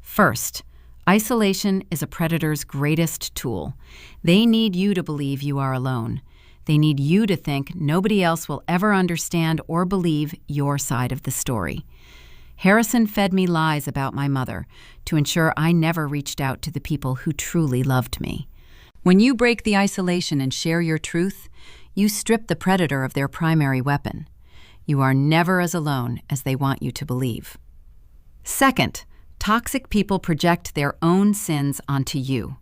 First, isolation is a predator's greatest tool. They need you to believe you are alone. They need you to think nobody else will ever understand or believe your side of the story. Harrison fed me lies about my mother to ensure I never reached out to the people who truly loved me. When you break the isolation and share your truth, you strip the predator of their primary weapon. You are never as alone as they want you to believe. Second, toxic people project their own sins onto you.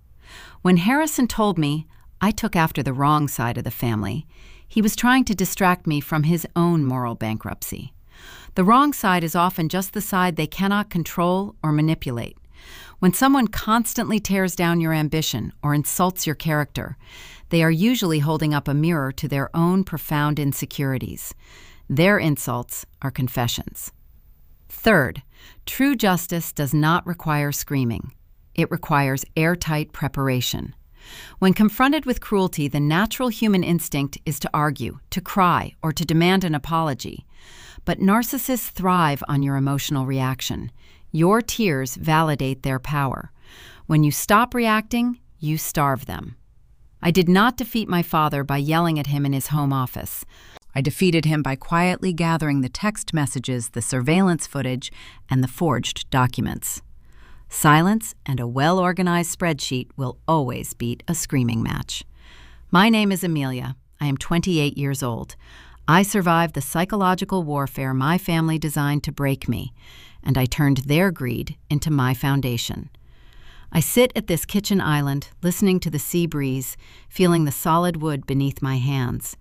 When Harrison told me I took after the wrong side of the family, he was trying to distract me from his own moral bankruptcy. The wrong side is often just the side they cannot control or manipulate. When someone constantly tears down your ambition or insults your character, they are usually holding up a mirror to their own profound insecurities. Their insults are confessions. Third, true justice does not require screaming. It requires airtight preparation. When confronted with cruelty, the natural human instinct is to argue, to cry, or to demand an apology. But narcissists thrive on your emotional reaction. Your tears validate their power. When you stop reacting, you starve them. I did not defeat my father by yelling at him in his home office. I defeated him by quietly gathering the text messages, the surveillance footage, and the forged documents. Silence and a well-organized spreadsheet will always beat a screaming match. My name is Amelia. I am 28 years old. I survived the psychological warfare my family designed to break me, and I turned their greed into my foundation. I sit at this kitchen island, listening to the sea breeze, feeling the solid wood beneath my hands.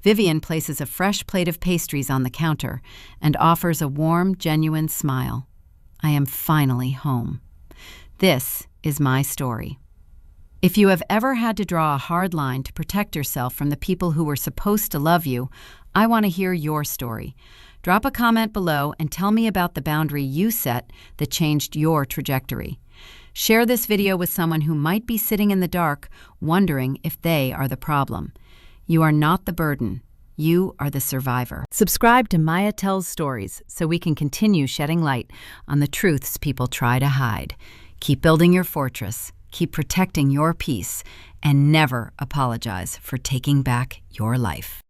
Vivian places a fresh plate of pastries on the counter and offers a warm, genuine smile. I am finally home. This is my story. If you have ever had to draw a hard line to protect yourself from the people who were supposed to love you, I want to hear your story. Drop a comment below and tell me about the boundary you set that changed your trajectory. Share this video with someone who might be sitting in the dark, wondering if they are the problem. You are not the burden. You are the survivor. Subscribe to Maya Tells Stories so we can continue shedding light on the truths people try to hide. Keep building your fortress, keep protecting your peace, and never apologize for taking back your life.